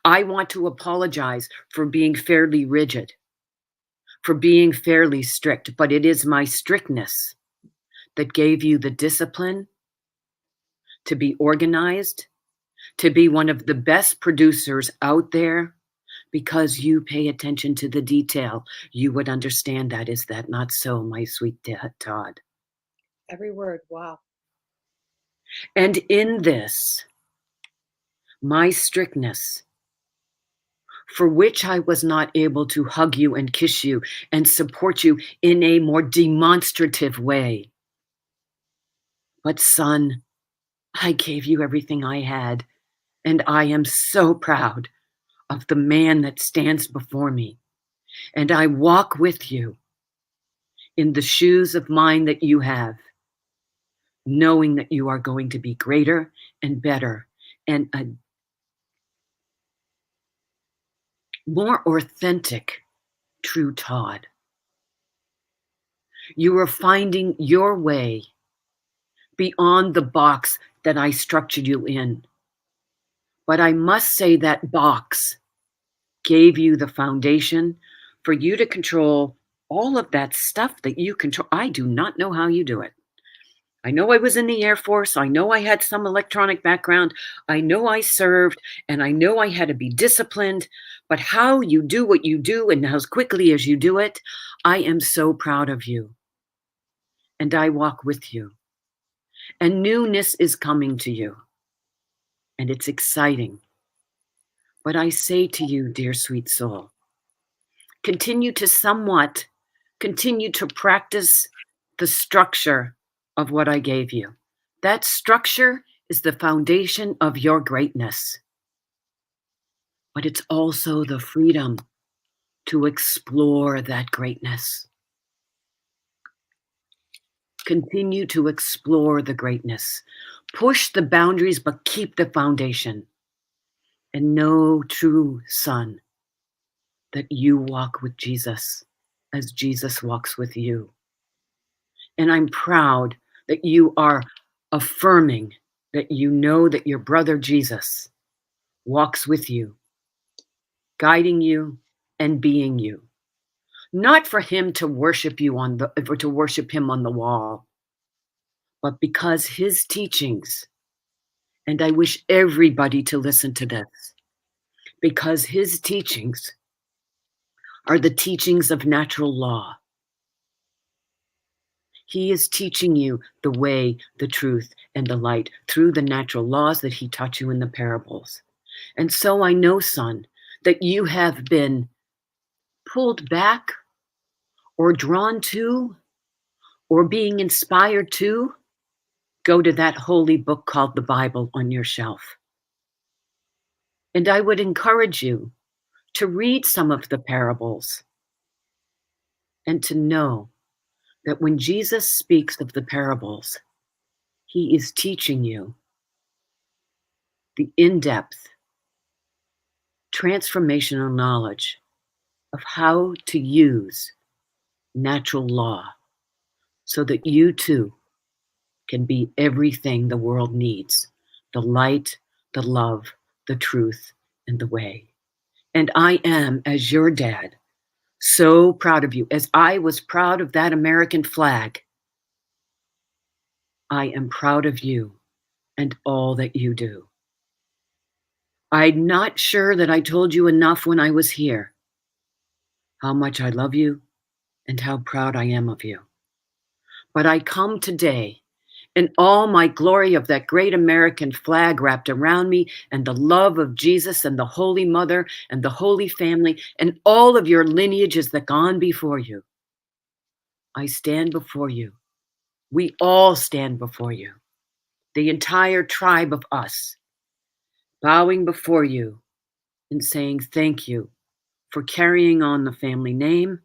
I want to apologize for being fairly rigid, for being fairly strict, but it is my strictness that gave you the discipline to be organized, to be one of the best producers out there, because you pay attention to the detail. You would understand that. Is that not so, my sweet Todd? Every word. Wow. And in this, my strictness for which I was not able to hug you and kiss you and support you in a more demonstrative way. But son, I gave you everything I had, and I am so proud of the man that stands before me. And I walk with you in the shoes of mine that you have, knowing that you are going to be greater and better and a more authentic, true Todd. You are finding your way beyond the box that I structured you in. But I must say that box gave you the foundation for you to control all of that stuff that you control. I do not know how you do it. I know I was in the Air Force. I know I had some electronic background. I know I served, and I know I had to be disciplined. But how you do what you do and as quickly as you do it, I am so proud of you. And I walk with you. And newness is coming to you. And it's exciting. But I say to you, dear sweet soul, continue to practice the structure of what I gave you. That structure is the foundation of your greatness. But it's also the freedom to explore that greatness. Continue to explore the greatness. Push the boundaries, but keep the foundation. And know, true son, that you walk with Jesus as Jesus walks with you. And I'm proud that you are affirming that you know that your brother Jesus walks with you, guiding you and being you. Not for him to worship you or to worship him on the wall, but because his teachings, and I wish everybody to listen to this, because his teachings are the teachings of natural law. He is teaching you the way, the truth, and the light through the natural laws that he taught you in the parables. And so I know, son, that you have been pulled back or drawn to or being inspired to go to that holy book called the Bible on your shelf. And I would encourage you to read some of the parables and to know that when Jesus speaks of the parables, he is teaching you the in-depth, transformational knowledge of how to use natural law so that you too can be everything the world needs: the light, the love, the truth, and the way. And I am, as your dad, so proud of you. As I was proud of that American flag, I am proud of you and all that you do. I'm not sure that I told you enough when I was here how much I love you and how proud I am of you. But I come today in all my glory of that great American flag wrapped around me and the love of Jesus and the Holy Mother and the Holy Family and all of your lineages that gone before you. I stand before you. We all stand before you. The entire tribe of us, bowing before you and saying thank you for carrying on the family name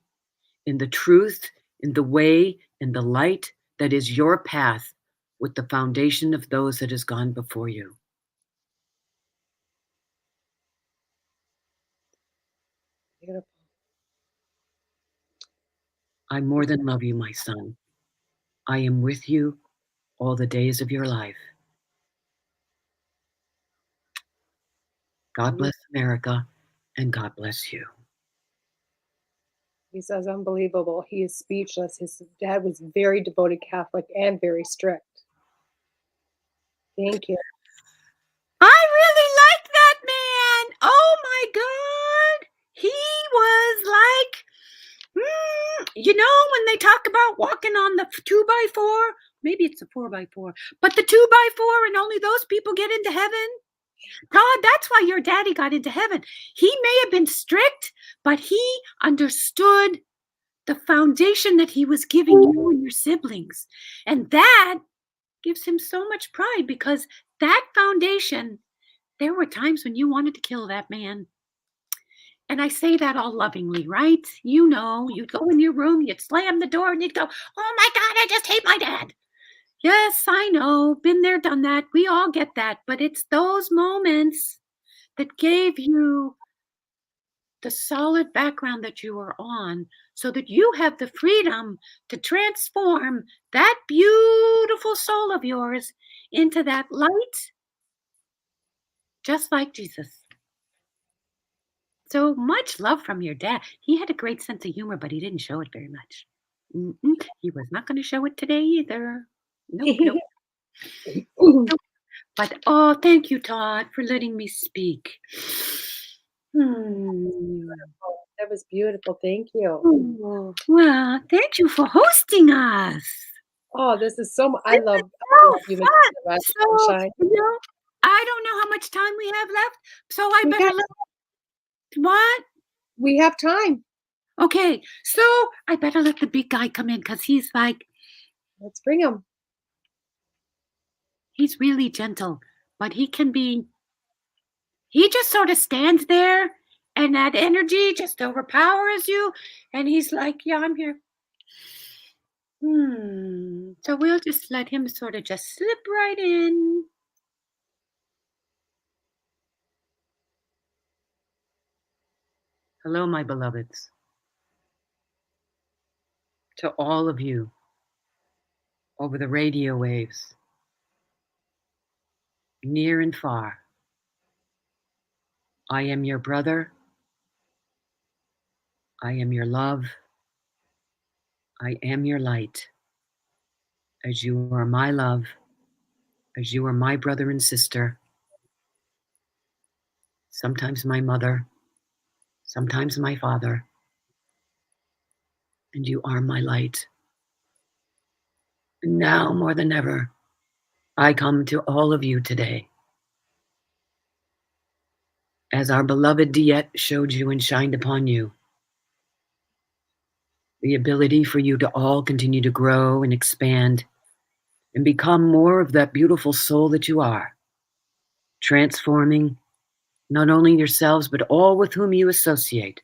in the truth, in the way, in the light that is your path with the foundation of those that has gone before you. Beautiful. I more than love you, my son. I am with you all the days of your life. God bless America, and God bless you. He says unbelievable. He is speechless. His dad was very devoted Catholic and very strict. Thank you. I really like that man. Oh my God. He was like, when they talk about walking on the 2x4, maybe it's a 4x4, but the 2x4 and only those people get into heaven. Todd, that's why your daddy got into heaven. He may have been strict, but he understood the foundation that he was giving you and your siblings. And that gives him so much pride, because that foundation, there were times when you wanted to kill that man. And I say that all lovingly, right? You know, you'd go in your room, you'd slam the door, and you'd go, oh my God, I just hate my dad. Yes, I know. Been there, done that. We all get that. But it's those moments that gave you the solid background that you were on, so that you have the freedom to transform that beautiful soul of yours into that light, just like Jesus. So much love from your dad. He had a great sense of humor, but he didn't show it very much. He was not going to show it today either. Nope. But oh, thank you, Todd, for letting me speak. That was beautiful. Thank you. Oh, well, thank you for hosting us. Oh, this is so much. I love you, Miss Celeste So, Sunshine. I don't know how much time we have left, so I We better got- let. What? We have time. Okay, so I better let the big guy come in, because he's like, Let's bring him. he's really gentle, but he just sort of stands there, and that energy just overpowers you, and he's like, yeah, I'm here. So we'll just let him sort of just slip right in. Hello, my beloveds. To all of you over the radio waves, near and far, I am your brother. I am your love. I am your light. As you are my love, as you are my brother and sister, sometimes my mother, sometimes my father, and you are my light. And now more than ever, I come to all of you today, as our beloved DeEtte showed you and shined upon you, the ability for you to all continue to grow and expand and become more of that beautiful soul that you are, transforming not only yourselves, but all with whom you associate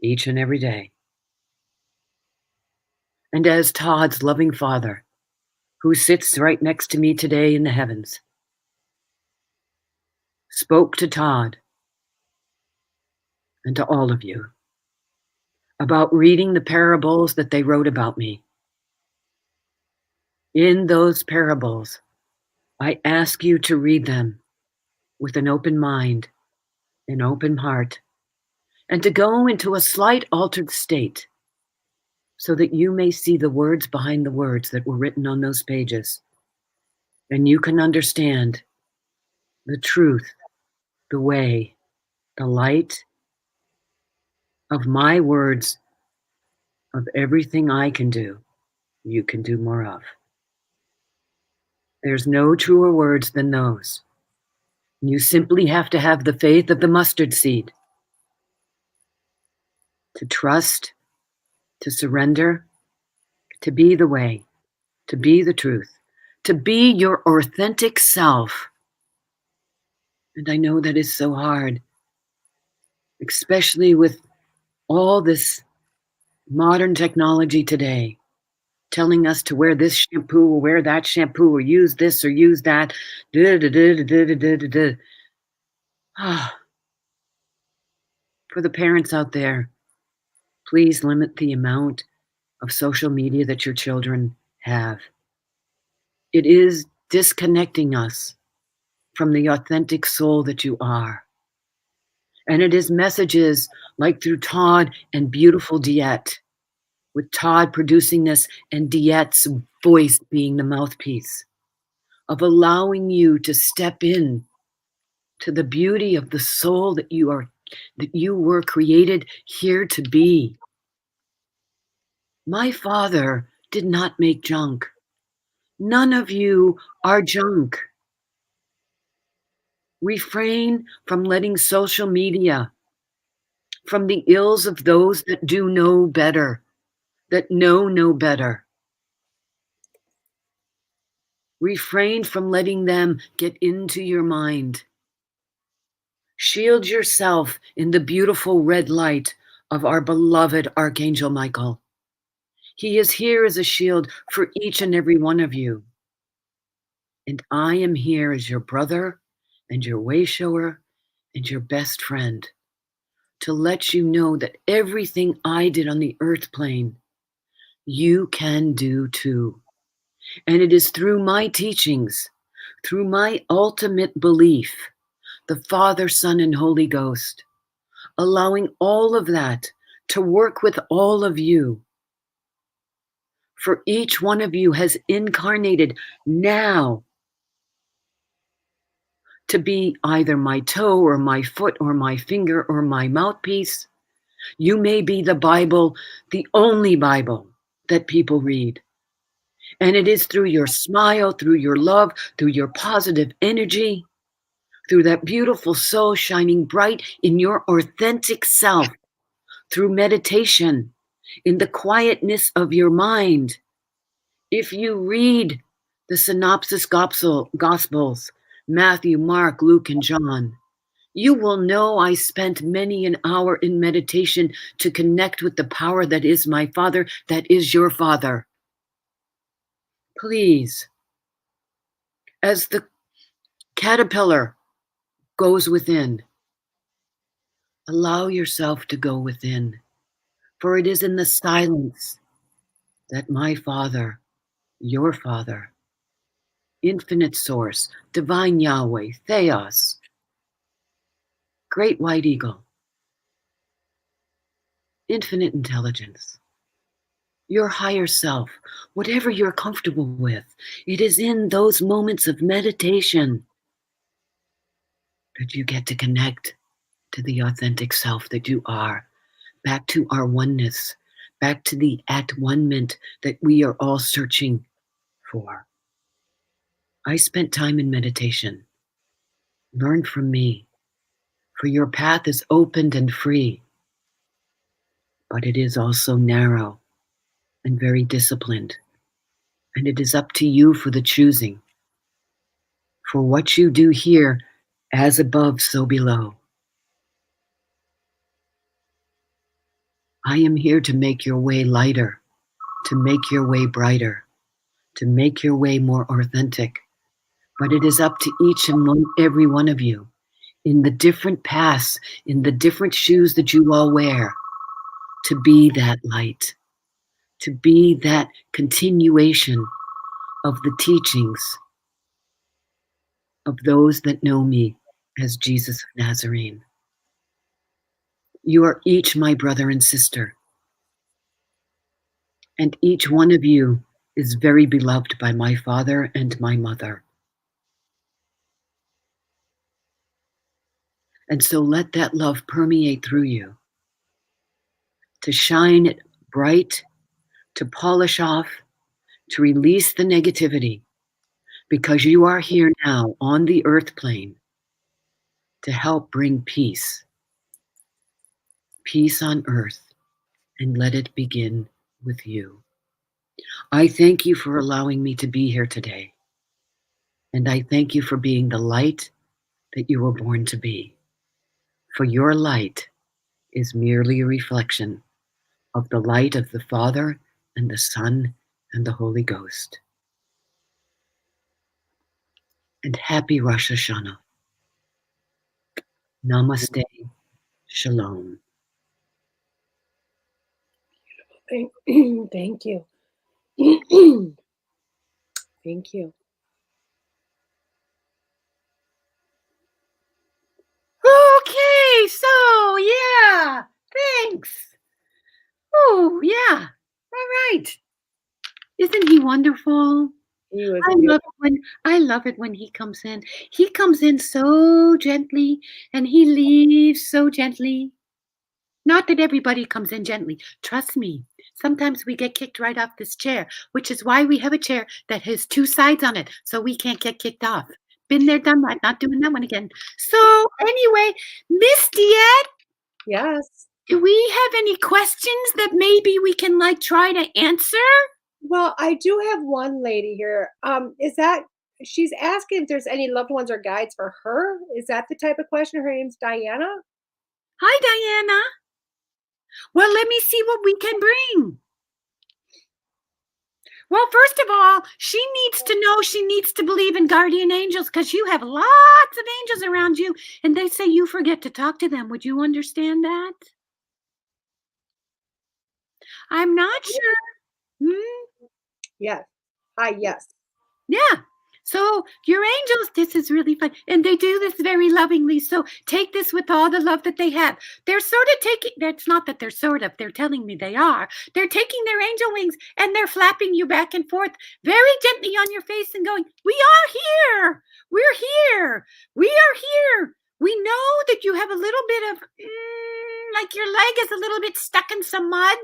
each and every day. And as Todd's loving father, who sits right next to me today in the heavens, spoke to Todd and to all of you about reading the parables that they wrote about me. In those parables, I ask you to read them with an open mind, an open heart, and to go into a slight altered state, so that you may see the words behind the words that were written on those pages, and you can understand the truth, the way, the light of my words, of everything I can do, you can do more of. There's no truer words than those. You simply have to have the faith of the mustard seed, to trust, to surrender, to be the way, to be the truth, to be your authentic self. And I know that is so hard, especially with all this modern technology today, telling us to wear this shampoo or wear that shampoo or use this or use that. For the parents out there, please limit the amount of social media that your children have. It is disconnecting us from the authentic soul that you are. And it is messages like through Todd and beautiful DeEtte, with Todd producing this and DeEtte's voice being the mouthpiece, of allowing you to step in to the beauty of the soul that you were created here to be. My father did not make junk. None of you are junk. Refrain from letting social media, from the ills of those that do know better, that know no better. Refrain from letting them get into your mind. Shield yourself in the beautiful red light of our beloved Archangel Michael. He is here as a shield for each and every one of you. And I am here as your brother and your way shower and your best friend to let you know that everything I did on the earth plane, you can do too. And it is through my teachings, through my ultimate belief, the Father, Son, and Holy Ghost, allowing all of that to work with all of you. For each one of you has incarnated now to be either my toe or my foot or my finger or my mouthpiece. You may be the Bible, the only Bible that people read. And it is through your smile, through your love, through your positive energy, through that beautiful soul shining bright in your authentic self, through meditation, in the quietness of your mind. If you read the synopsis Gospels, Matthew, Mark, Luke, and John, you will know I spent many an hour in meditation to connect with the power that is my Father, that is your Father. Please, as the caterpillar goes within, allow yourself to go within, for it is in the silence that my Father, your Father, infinite source, divine Yahweh, Theos, great white eagle, infinite intelligence, your higher self, whatever you're comfortable with, it is in those moments of meditation that you get to connect to the authentic self that you are, back to our oneness, back to the at-one-ment that we are all searching for. I spent time in meditation. Learn from me, for your path is opened and free, but it is also narrow and very disciplined, and it is up to you for the choosing. For what you do here, as above, so below. I am here to make your way lighter, to make your way brighter, to make your way more authentic. But it is up to each and every one of you, in the different paths, in the different shoes that you all wear, to be that light, to be that continuation of the teachings of those that know me as Jesus of Nazarene. You are each my brother and sister, and each one of you is very beloved by my father and my mother. And so let that love permeate through you, to shine it bright, to polish off, to release the negativity, because you are here now on the earth plane to help bring peace. Peace on earth, and let it begin with you. I thank you for allowing me to be here today. And I thank you for being the light that you were born to be. For your light is merely a reflection of the light of the Father and the Son and the Holy Ghost. And happy Rosh Hashanah. Namaste. Shalom. Thank you. Thank you. Okay, so yeah, thanks. Oh, yeah. All right. Isn't he wonderful? He was I love it when he comes in. He comes in so gently and he leaves so gently. Not that everybody comes in gently. Trust me. Sometimes we get kicked right off this chair, which is why we have a chair that has two sides on it, so we can't get kicked off. Been there, done that. Not doing that one again. So anyway, Miss DeEtte, Yes. do we have any questions that maybe we can try to answer? Well, I do have one lady here. She's asking if there's any loved ones or guides for her. Is that the type of question? Her name's Diana. Hi, Diana. Well, let me see what we can bring. Well, first of all, she needs to know she needs to believe in guardian angels because you have lots of angels around you, and they say you forget to talk to them. Would you understand that? I'm not sure. Yes. Hi, yes. Yeah. So your angels, this is really fun. And they do this very lovingly. So take this with all the love that they have. They're sort of taking, that's not that they're sort of, they're telling me they are. They're taking their angel wings and they're flapping you back and forth very gently on your face and going, we are here. We're here. We are here. We know that you have a little bit of, like your leg is a little bit stuck in some mud.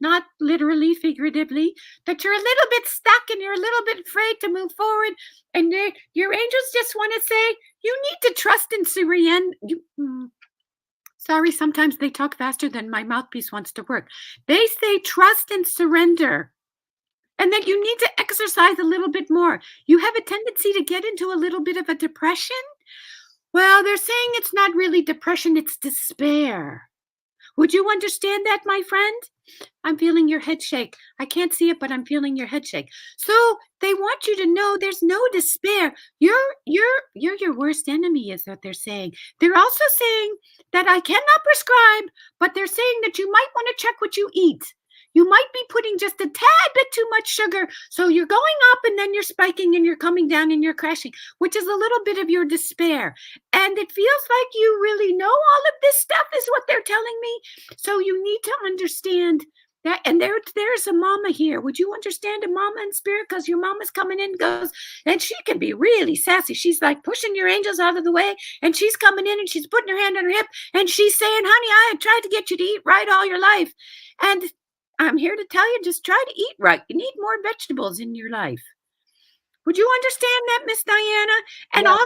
Not literally, figuratively, that you're a little bit stuck and you're a little bit afraid to move forward. And your angels just want to say, you need to trust and surrender. Sorry, sometimes they talk faster than my mouthpiece wants to work. They say trust and surrender. And that you need to exercise a little bit more. You have a tendency to get into a little bit of a depression. Well, they're saying it's not really depression, it's despair. Would you understand that, my friend? I'm feeling your head shake. I can't see it, but I'm feeling your head shake. So they want you to know there's no despair. You're your worst enemy, is what they're saying. They're also saying that I cannot prescribe, but they're saying that you might want to check what you eat. You might be putting just a tad bit too much sugar. So you're going up and then you're spiking and you're coming down and you're crashing, which is a little bit of your despair. And it feels like you really know all of this stuff is what they're telling me. So you need to understand that. And there's a mama here. Would you understand a mama in spirit? Because your mama's coming in, goes, and she can be really sassy. She's like pushing your angels out of the way. And she's coming in and she's putting her hand on her hip. And she's saying, honey, I had tried to get you to eat right all your life. And I'm here to tell you, just try to eat right. You need more vegetables in your life. Would you understand that, Miss Diana? And also,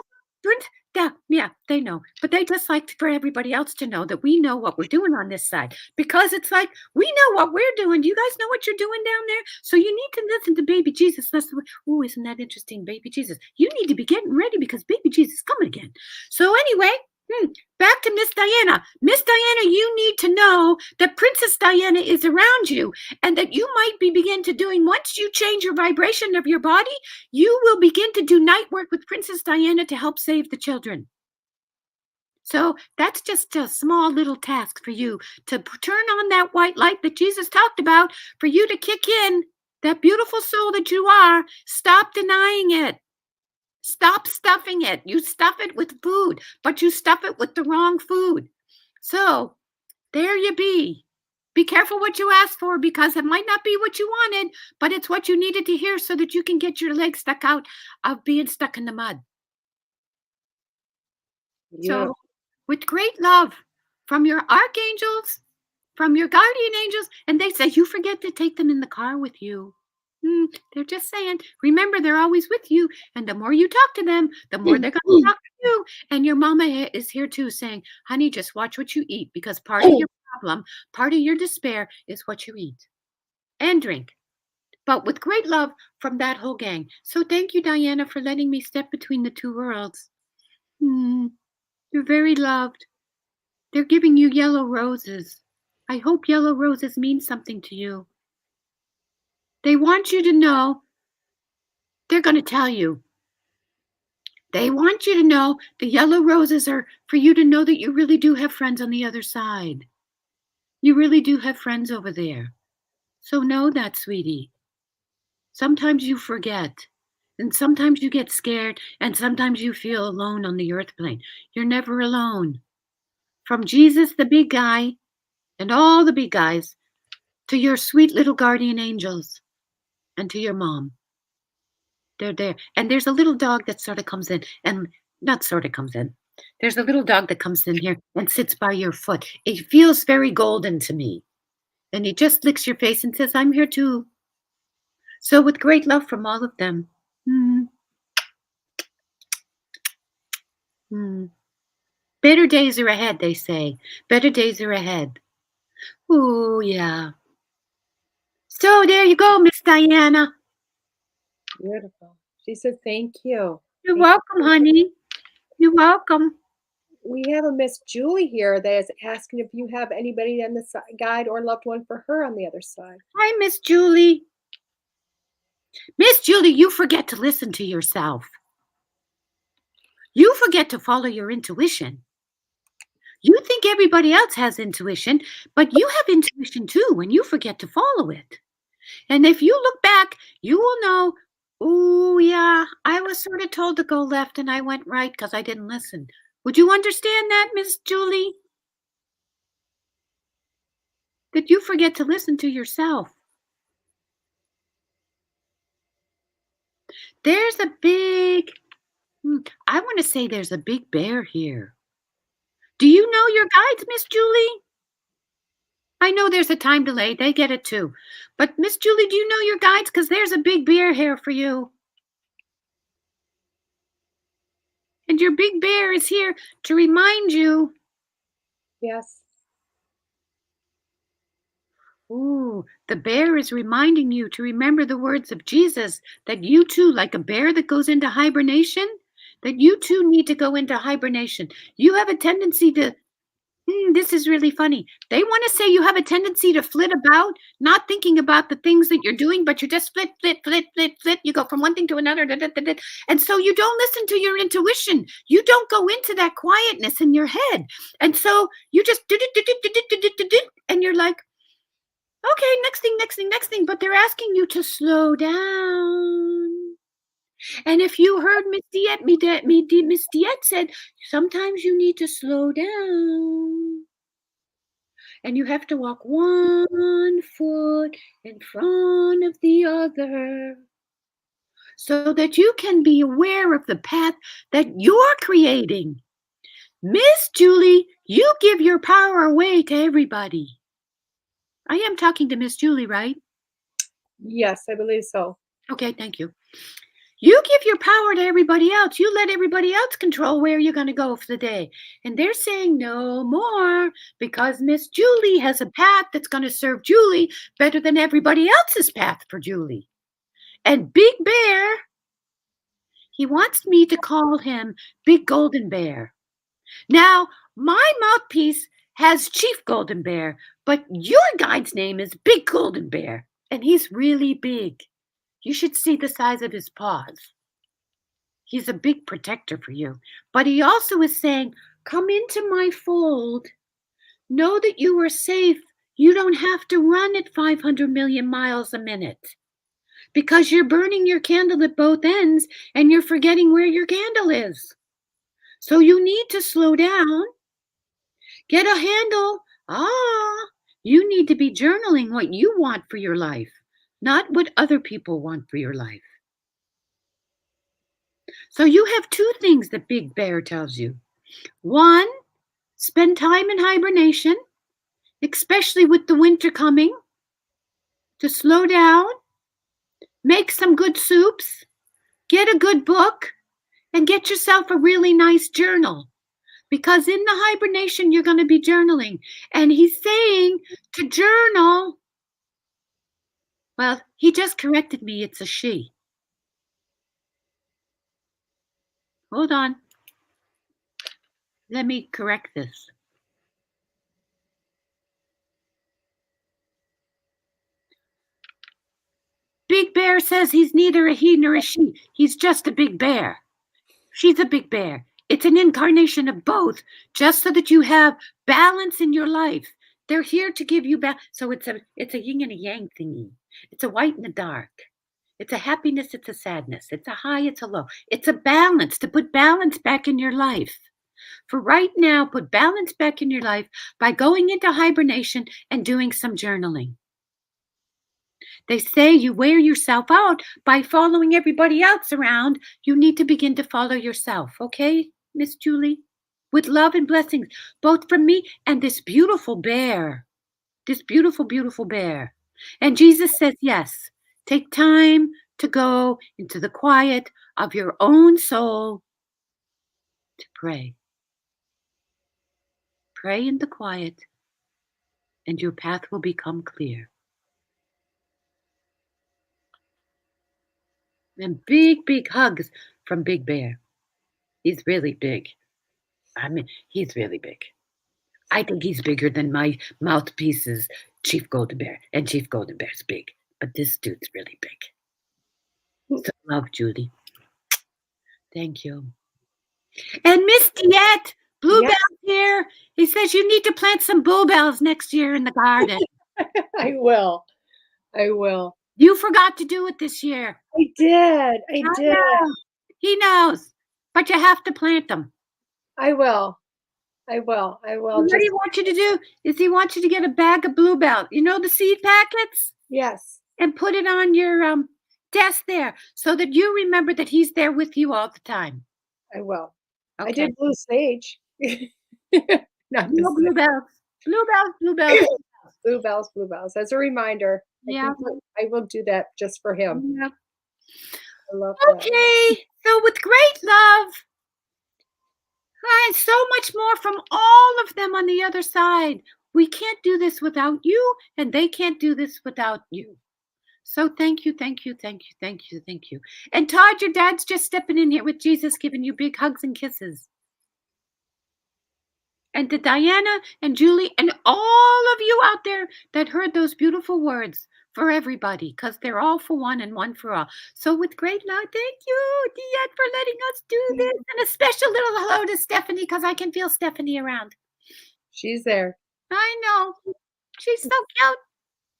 yeah, they know. But they just like for everybody else to know that we know what we're doing on this side. Because it's like, we know what we're doing. Do you guys know what you're doing down there? So you need to listen to Baby Jesus. That's the way. Oh, isn't that interesting, Baby Jesus? You need to be getting ready because Baby Jesus is coming again. So anyway, back to Miss Diana. Miss Diana, you need to know that Princess Diana is around you and that you might begin to doing, once you change your vibration of your body, you will begin to do night work with Princess Diana to help save the children. So that's just a small little task for you to turn on that white light that Jesus talked about, for you to kick in that beautiful soul that you are. Stop denying it. Stop stuffing it. You stuff it with food, but you stuff it with the wrong food. So there you be. Be careful what you ask for, because it might not be what you wanted, but it's what you needed to hear so that you can get your legs stuck out of being stuck in the mud. Yeah. So with great love from your archangels, from your guardian angels, and they say you forget to take them in the car with you. They're just saying, remember, they're always with you. And the more you talk to them, the more they're going to talk to you. And your mama is here too saying, honey, just watch what you eat, because part of your problem, part of your despair is what you eat and drink. But with great love from that whole gang. So thank you, Diana, for letting me step between the two worlds. You're very loved. They're giving you yellow roses. I hope yellow roses mean something to you. They want you to know, they're going to tell you. They want you to know the yellow roses are for you to know that you really do have friends on the other side. You really do have friends over there. So know that, sweetie. Sometimes you forget, and sometimes you get scared, and sometimes you feel alone on the earth plane. You're never alone. From Jesus, the big guy, and all the big guys, to your sweet little guardian angels, and to your mom. They're there. And there's a little dog that sort of comes in, and not sort of comes in. There's a little dog that comes in here and sits by your foot. It feels very golden to me. And he just licks your face and says, I'm here too. So with great love from all of them. Better days are ahead, they say. Better days are ahead. Ooh, yeah. So there you go, Miss Diana. Beautiful. She said, thank you. You're Thank welcome, you. honey. You're welcome. We have a Miss Julie here that is asking if you have anybody on the guide or loved one for her on the other side. Hi, Miss Julie. Miss Julie, you forget to listen to yourself. You forget to follow your intuition. You think everybody else has intuition, but you have intuition too when you forget to follow it. And if you look back, you will know, oh, yeah, I was sort of told to go left and I went right because I didn't listen. Would you understand that, Miss Julie? That you forget to listen to yourself. There's a big, I want to say there's a big bear here. Do you know your guides, Miss Julie? I know there's a time delay. They get it too. But Miss Julie, do you know your guides? Because there's a big bear here for you. And your big bear is here to remind you. Yes. Ooh, the bear is reminding you to remember the words of Jesus, that you too, like a bear that goes into hibernation, that you too need to go into hibernation. You have a tendency to, this is really funny. They want to say you have a tendency to flit about, not thinking about the things that you're doing, but you just flit. You go from one thing to another. And so you don't listen to your intuition. You don't go into that quietness in your head. And so you just, and you're like, okay, next thing. But they're asking you to slow down. And if you heard Miss DeEtte said, sometimes you need to slow down. And you have to walk one foot in front of the other so that you can be aware of the path that you're creating. Miss Julie, you give your power away to everybody. I am talking to Miss Julie, right? Yes, I believe so. Okay, thank you. You give your power to everybody else. You let everybody else control where you're going to go for the day. And they're saying no more because Miss Julie has a path that's going to serve Julie better than everybody else's path for Julie. And Big Bear, he wants me to call him Big Golden Bear. Now, my mouthpiece has Chief Golden Bear, but your guide's name is Big Golden Bear, and he's really big. You should see the size of his paws. He's a big protector for you. But he also is saying, come into my fold. Know that you are safe. You don't have to run at 500 million miles a minute because you're burning your candle at both ends and you're forgetting where your candle is. So you need to slow down. Get a handle. You need to be journaling what you want for your life, not what other people want for your life. So you have two things that Big Bear tells you. One, spend time in hibernation, especially with the winter coming, to slow down, make some good soups, get a good book, and get yourself a really nice journal. Because in the hibernation, you're going to be journaling. And he's saying to journal. Well, he just corrected me. It's a she. Hold on. Let me correct this. Big Bear says he's neither a he nor a she. He's just a big bear. She's a big bear. It's an incarnation of both, just so that you have balance in your life. They're here to give you balance. So it's a yin and a yang thingy. It's a white and a dark. It's a happiness, it's a sadness. It's a high, it's a low. It's a balance, to put balance back in your life. For right now, put balance back in your life by going into hibernation and doing some journaling. They say you wear yourself out by following everybody else around. You need to begin to follow yourself, okay, Miss Julie? With love and blessings, both from me and this beautiful bear. This beautiful, beautiful bear. And Jesus says, yes, take time to go into the quiet of your own soul to pray. Pray in the quiet, and your path will become clear. And big, big hugs from Big Bear. He's really big. I mean, he's really big. I think he's bigger than my mouthpieces, Chief Golden Bear. And Chief Golden Bear's big. But this dude's really big. So love, Judy. Thank you. And Miss DeEtte, Bluebell's here. He says you need to plant some bluebells next year in the garden. I will. I will. You forgot to do it this year. I did. I did. know. He knows. But you have to plant them. I will. I will. I will. What he wants you to do is he wants you to get a bag of bluebell. You know the seed packets? Yes. And put it on your desk there so that you remember that he's there with you all the time. I will. Okay. I did blue sage. Not No bluebells. Bluebells. Bluebells, bluebells. As a reminder. Yeah. I will do that just for him. Yep. I love that. Okay. So with great love. And so much more from all of them on the other side. We can't do this without you, and they can't do this without you. So thank you, thank you, thank you, thank you, thank you. And Todd, your dad's just stepping in here with Jesus, giving you big hugs and kisses. And to Diana and Julie and all of you out there that heard those beautiful words for everybody, because they're all for one and one for all. So with great love, thank you, DeEtte, for letting us do this. And a special little hello to Stephanie, because I can feel Stephanie around. She's there. I know. She's so cute.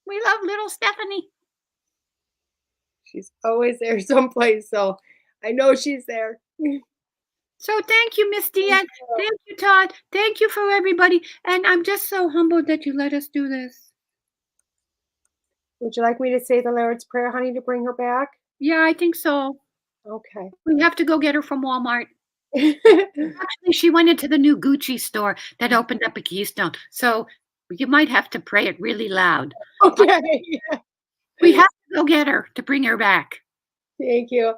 We love little Stephanie. She's always there someplace, so I know she's there. So thank you, Miss DeEtte. Thank you, Todd. Thank you for everybody. And I'm just so humbled that you let us do this. Would you like me to say the Lord's Prayer, honey, to bring her back? Yeah, I think so. Okay. We have to go get her from Walmart. Actually, she went into the new Gucci store that opened up at Keystone. So you might have to pray it really loud. Okay. We have to go get her to bring her back. Thank you.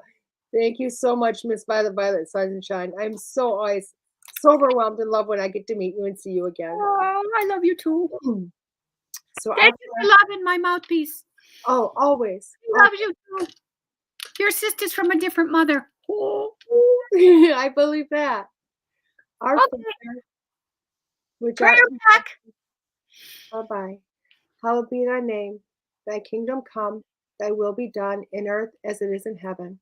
Thank you so much, Miss Violet Sunshine. I'm so always so overwhelmed in love when I get to meet you and see you again. Oh, I love you too. So Thank you for loving my mouthpiece. Oh, always. He loves you too. Your sister's from a different mother. I believe that. Our Okay. Father, which Pray art her back. Bye-bye. Hallowed be thy name. Thy kingdom come. Thy will be done in earth as it is in heaven.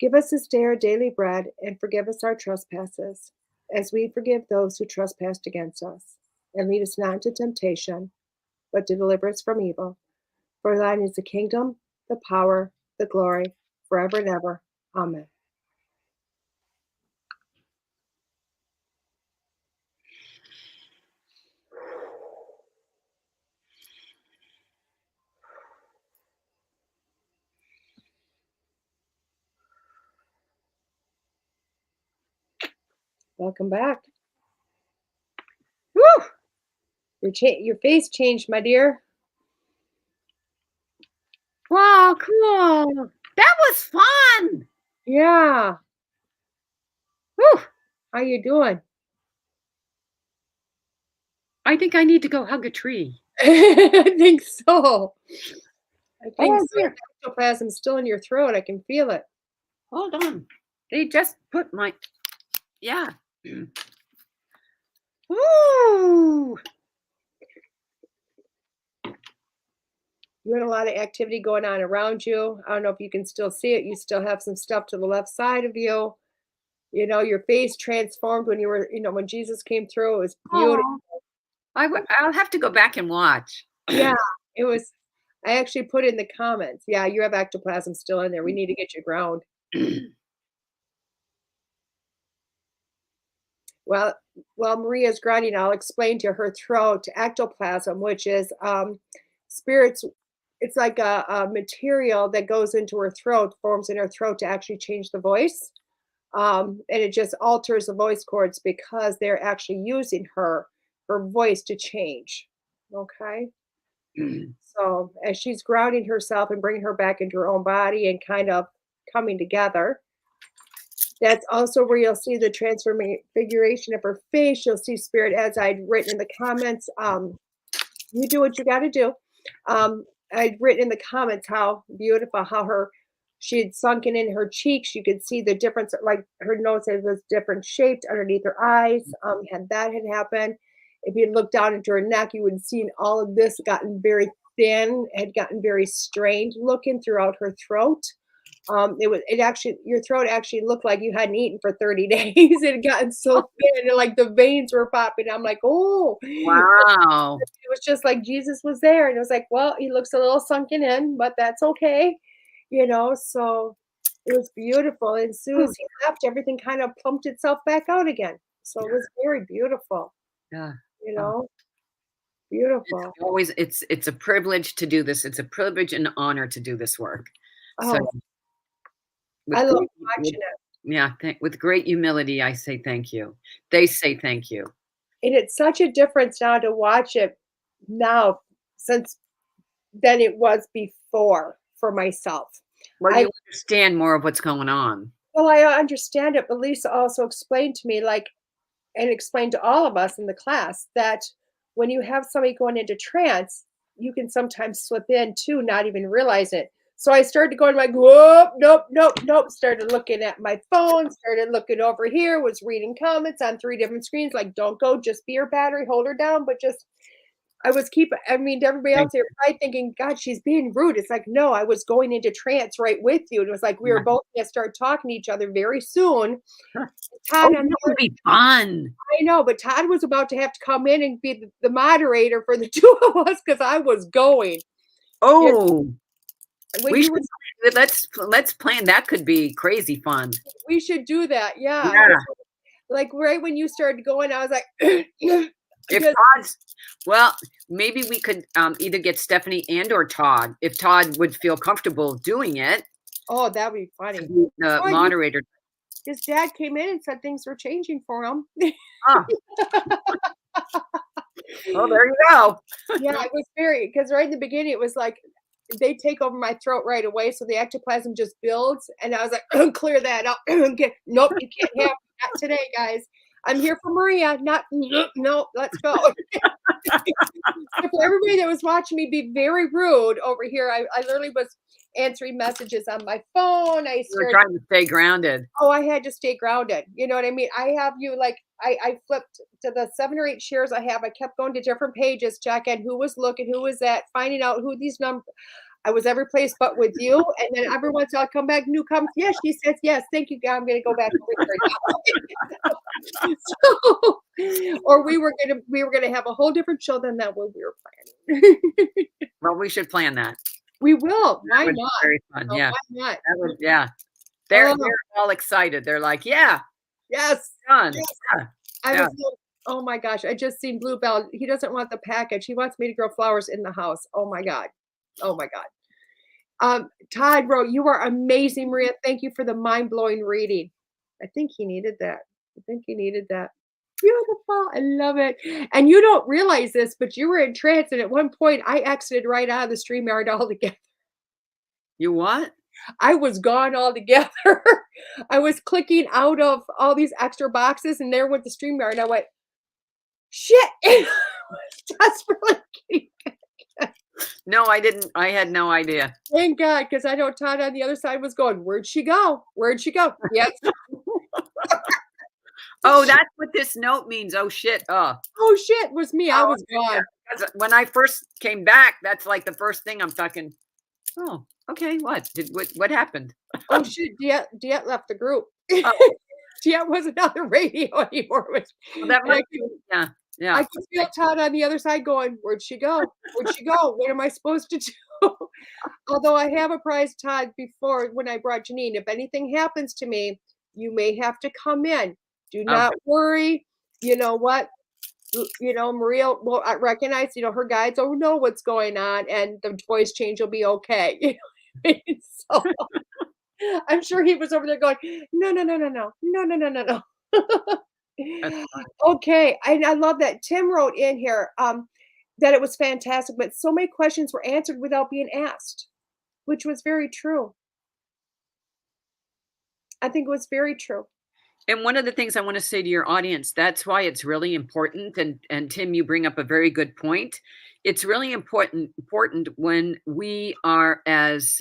Give us this day our daily bread, and forgive us our trespasses, as we forgive those who trespass against us. And lead us not into temptation, but to deliver us from evil. For thine is the kingdom, the power, the glory, forever and ever. Amen. Welcome back. Woo! Your face changed, my dear. Wow, cool. That was fun. Yeah. Whew. How you doing? I think I need to go hug a tree. I think so. I think Oh, so. dear. Ectoplasm's still in your throat. I can feel it. Hold on. They just put my, yeah. Ooh. You had a lot of activity going on around you. I don't know if you can still see it. You still have some stuff to the left side of you. You know, your face transformed when you were, when Jesus came through. It was beautiful. I'll have to go back and watch. Yeah, it was. I actually put in the comments. Yeah, you have ectoplasm still in there. We need to get you ground. Well, while Maria's grounding, I'll explain to her throat ectoplasm, which is spirits. It's like a material that goes into her throat, forms in her throat to actually change the voice. And it just alters the voice cords because they're actually using her voice to change. Okay. So as she's grounding herself and bringing her back into her own body and kind of coming together, That's also where you'll see the transfiguration of her face. You'll see spirit, as I'd written in the comments. You do what you got to do. I'd written in the comments how beautiful, how she had sunken in her cheeks. You could see the difference, like her nose was different shaped underneath her eyes. Had that had happened. If you look down into her neck, you would have seen all of this gotten very thin, had gotten very strained looking throughout her throat. Your throat actually looked like you hadn't eaten for 30 days. It had gotten so thin, and like the veins were popping. I'm like, oh, Wow. it was just like Jesus was there. And it was like, well, he looks a little sunken in, but that's okay. So it was beautiful. And as soon as he left, everything kind of plumped itself back out again. So it was very beautiful. Yeah. Beautiful. It's a privilege to do this. It's a privilege and honor to do this work. So I love watching it. Yeah. With great humility, I say thank you. They say thank you. And it's such a difference now to watch it now than it was before for myself. Well, you understand more of what's going on. Well, I understand it, but Lisa also explained to me, and explained to all of us in the class, that when you have somebody going into trance, you can sometimes slip in too, not even realize it. So I started going like, whoop, nope. Started looking at my phone, started looking over here, was reading comments on 3 different screens. Like, don't go, just be your battery, hold her down. But everybody else here probably thinking, God, she's being rude. It's like, no, I was going into trance right with you. And it was like, we were both going to start talking to each other very soon. Todd, that would be fun. I know, but Todd was about to have to come in and be the moderator for the 2 of us because I was going. Oh. Let's plan. That could be crazy fun. We should do that. Yeah. Like right when you started going, I was like, maybe we could either get Stephanie and or Todd, if Todd would feel comfortable doing it. Oh, that would be funny. The moderator. His dad came in and said things were changing for him. Oh, there you go. Yeah, it was because right in the beginning, it was like, they take over my throat right away. So the ectoplasm just builds. And I was like, clear that up. Nope, you can't have it. Not today, guys. I'm here for Maria. No, let's go. For everybody that was watching me be very rude over here, I literally was answering messages on my phone. You were trying to stay grounded. Oh, I had to stay grounded. You know what I mean? I have you I flipped to the 7 or 8 shares I have. I kept going to different pages, checking who was looking, who was that, finding out who these numbers. I was every place but with you. And then every once in a while, I'll come back, new comments. Yes, she says yes. Thank you, God. I'm going to go back and read or we were gonna have a whole different show than that what we were planning. Well, we should plan that. We will. Why not? Very fun. Oh, yeah. Why not? They're all excited. They're like, yeah. Yes. Done. Yes. Yeah. Oh my gosh. I just seen Bluebell. He doesn't want the package. He wants me to grow flowers in the house. Oh my God. Todd wrote, you are amazing, Maria. Thank you for the mind-blowing reading. I think he needed that. Beautiful. I love it. And you don't realize this, but you were in trance. And at one point I exited right out of the StreamYard altogether. You what? I was gone altogether. I was clicking out of all these extra boxes, and there went the StreamYard. And I went, shit. That's really No, I didn't. I had no idea. Thank God, because I know Todd on the other side was going, where'd she go? Yes. Oh, that's what this note means. Oh, shit. Oh, shit. Was me. I was gone. Yeah. When I first came back, that's like the first thing I'm fucking, oh, okay. What happened? Oh, shit. DeEtte left the group. DeEtte wasn't on the radio anymore. Yeah. I could feel Todd on the other side going, where'd she go? What am I supposed to do? Although I have apprised Todd before when I brought Janine, if anything happens to me, you may have to come in. Do not worry. You know what? Maria will recognize, her guides will know what's going on, and the voice change will be okay. So I'm sure he was over there going, no. Okay, I love that. Tim wrote in here that it was fantastic, but so many questions were answered without being asked, which was very true. I think it was very true. And one of the things I want to say to your audience, that's why it's really important. And Tim, you bring up a very good point. It's really important when we are as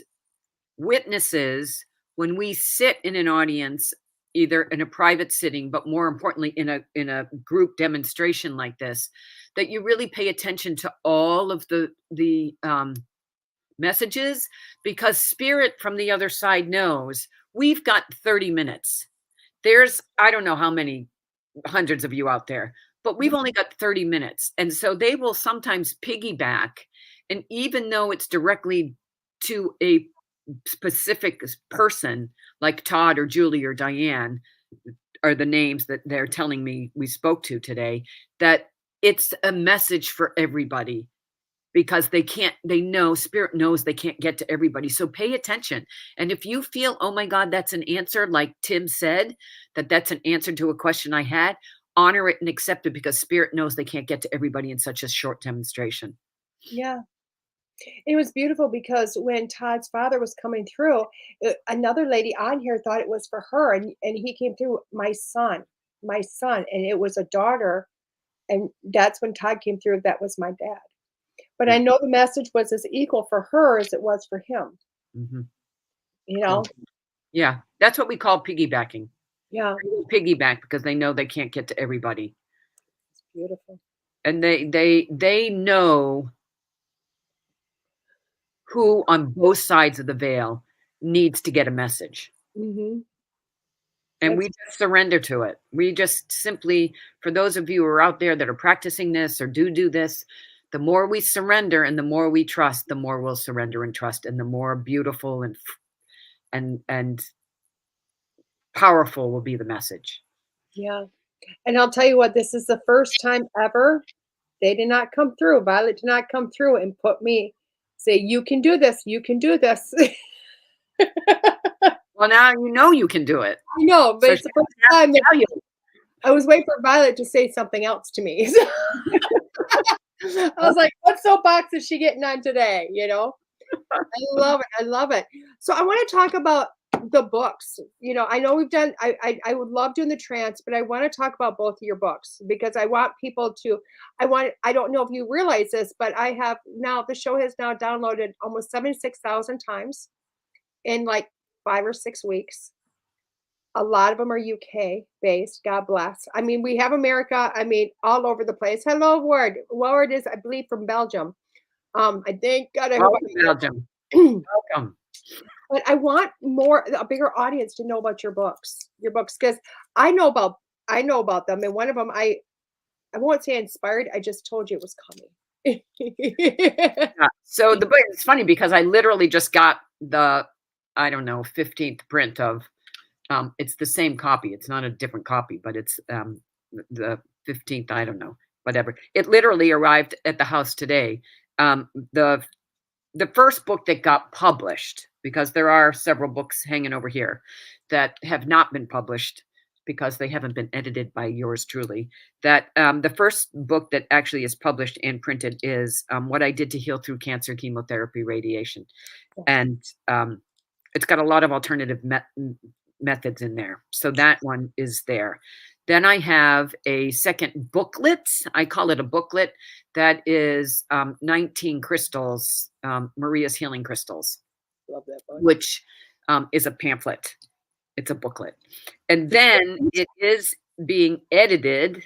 witnesses, when we sit in an audience, either in a private sitting, but more importantly, in a group demonstration like this, that you really pay attention to all of the messages, because spirit from the other side knows we've got 30 minutes. There's, I don't know how many hundreds of you out there, but we've only got 30 minutes. And so they will sometimes piggyback. And even though it's directly to a specific person, like Todd or Julie or Diane are the names that they're telling me we spoke to today, that it's a message for everybody, because they know, spirit knows they can't get to everybody. So pay attention. And if you feel, oh my God, that's an answer, like Tim said, that's an answer to a question I had, honor it and accept it, because spirit knows they can't get to everybody in such a short demonstration. Yeah. It was beautiful because when Todd's father was coming through, another lady on here thought it was for her, and he came through, my son, and it was a daughter, and that's when Todd came through. That was my dad. But I know the message was as equal for her as it was for him. Mm-hmm. You know? Yeah, that's what we call piggybacking. Yeah. They piggyback because they know they can't get to everybody. It's beautiful. And they know who on both sides of the veil needs to get a message. Mm-hmm. And we just surrender to it. We just simply, for those of you who are out there that are practicing this or do this, the more we surrender and the more we trust, the more we'll surrender and trust, and the more beautiful and powerful will be the message. Yeah. And I'll tell you what, this is the first time ever they did not come through. Violet did not come through and say, you can do this. You can do this. Well, now you know you can do it. I know, but So it's the first time that I was waiting for Violet to say something else to me. I was like, what soapbox is she getting on today? You know, I love it. I love it. So I want to talk about the books. You know, I know we've done, I would love doing the trance, but I want to talk about both of your books, because I want people to, I don't know if you realize this, but I have now, the show has now downloaded almost 76,000 times in like 5 or 6 weeks. A lot of them are UK based. God bless. I mean, we have America. I mean, all over the place. Hello, Ward. Ward is, I believe, from Belgium. I think. God, I hope Belgium. Welcome. But I want a bigger audience to know about your books, because I know about them. And one of them, I won't say inspired. I just told you it was coming. Yeah. So the book, it's funny because I literally just got the, I don't know, 15th print of. It's the same copy. It's not a different copy, but it's the 15th. I don't know, whatever. It literally arrived at the house today. The first book that got published, because there are several books hanging over here that have not been published because they haven't been edited by yours truly. That the first book that actually is published and printed is What I Did to Heal Through Cancer, Chemotherapy, Radiation, and it's got a lot of alternative methods in there. So that one is there. Then I have a second booklet. I call it a booklet that is 19 crystals, Maria's healing crystals. Love that book. Which is a pamphlet. It's a booklet. And then it is being edited.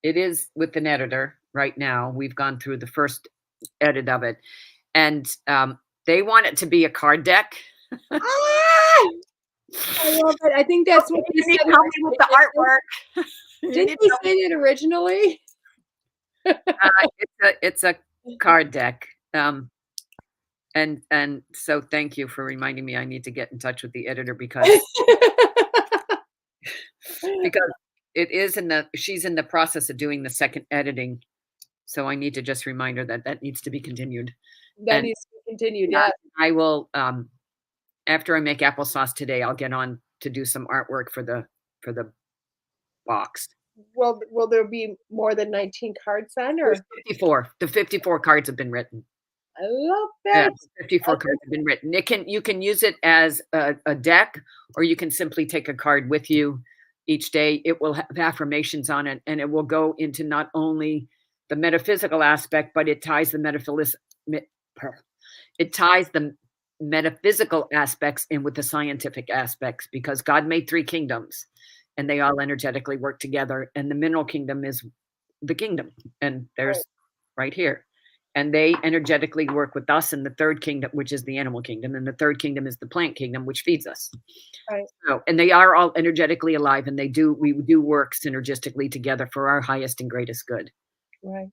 It is with an editor right now. We've gone through the first edit of it. And they want it to be a card deck. I love it. I think that's what you said. Help me with the artwork. Didn't you say it originally? It's a card deck. And so thank you for reminding me I need to get in touch with the editor because it is she's in the process of doing the second editing. So I need to just remind her that needs to be continued. That needs to be continued. Yeah. I will, after I make applesauce today, I'll get on to do some artwork for the box. Well, will there be more than 19 cards then, or 54? The 54 cards have been written. I love that. Yeah, 54 cards have been written. You can use it as a deck, or you can simply take a card with you. each day. It will have affirmations on it, and it will go into not only the metaphysical aspect, but it ties the metaphysical aspects in with the scientific aspects, because God made 3 kingdoms and they all energetically work together. And the mineral kingdom is the kingdom, and there's right here. And they energetically work with us in the 3rd kingdom, which is the animal kingdom. And the 3rd kingdom is the plant kingdom, which feeds us. Right. So, and they are all energetically alive, and we do work synergistically together for our highest and greatest good. Right.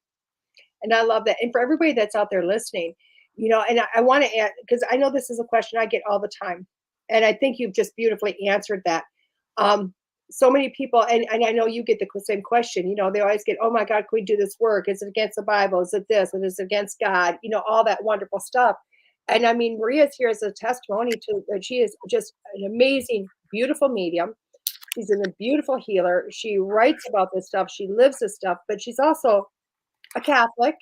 And I love that. And for everybody that's out there listening, you know, and I want to add, because I know this is a question I get all the time. And I think you've just beautifully answered that. So many people, and I know you get the same question, you know, they always get, oh my God, can we do this work? Is it against the Bible? Is it this? Is it against God? You know, all that wonderful stuff. And I mean, Maria's here as a testimony to that. She is just an amazing, beautiful medium. She's a beautiful healer. She writes about this stuff. She lives this stuff, but she's also a Catholic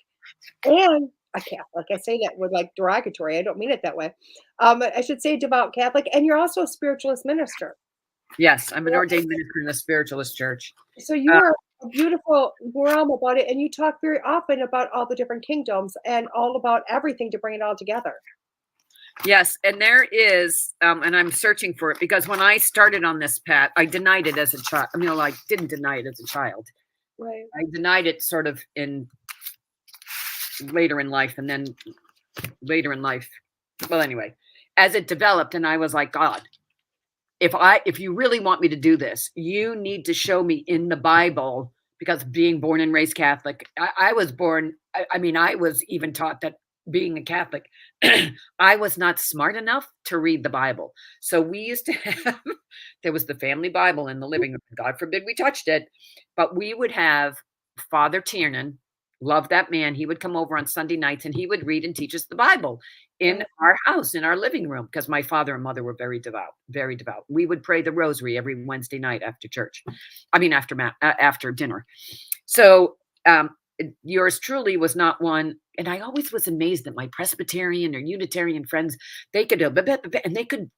and a Catholic. I say that with like derogatory. I don't mean it that way. I should say devout Catholic. And you're also a spiritualist minister. Yes, I'm an ordained minister in a spiritualist church. So you are a beautiful realm about it. And you talk very often about all the different kingdoms and all about everything to bring it all together. Yes, and there is, and I'm searching for it, because when I started on this path, I denied it as a child. I mean, I didn't deny it as a child. Right. I denied it sort of later in life, and then later in life. Well, anyway, as it developed, and I was like, God, if you really want me to do this, you need to show me in the Bible, because being born and raised Catholic, I was born, I was even taught that being a Catholic, I was not smart enough to read the Bible. So we used to have, there was the family Bible in the living room. God forbid we touched it, but we would have Father Tiernan, love that man. He would come over on Sunday nights and he would read and teach us the Bible in our house, in our living room, because my father and mother were very devout, very devout. We would pray the rosary every Wednesday night after church. After dinner. So yours truly was not one. And I always was amazed that my Presbyterian or Unitarian friends, they could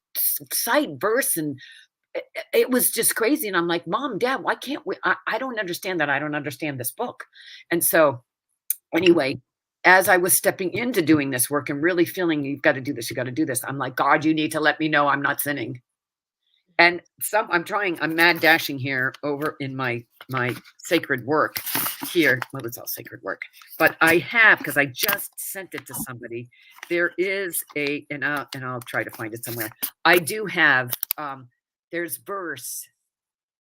cite verse, and it was just crazy. And I'm like, Mom, Dad, why can't we? I don't understand that. I don't understand this book. And so anyway, as I was stepping into doing this work and really feeling you've got to do this, I'm like, God, you need to let me know I'm not sinning. And I'm mad dashing here over in my sacred work here. Well, it's all sacred work, but I have, because I just sent it to somebody. There is and I'll try to find it somewhere. I do have, there's verse.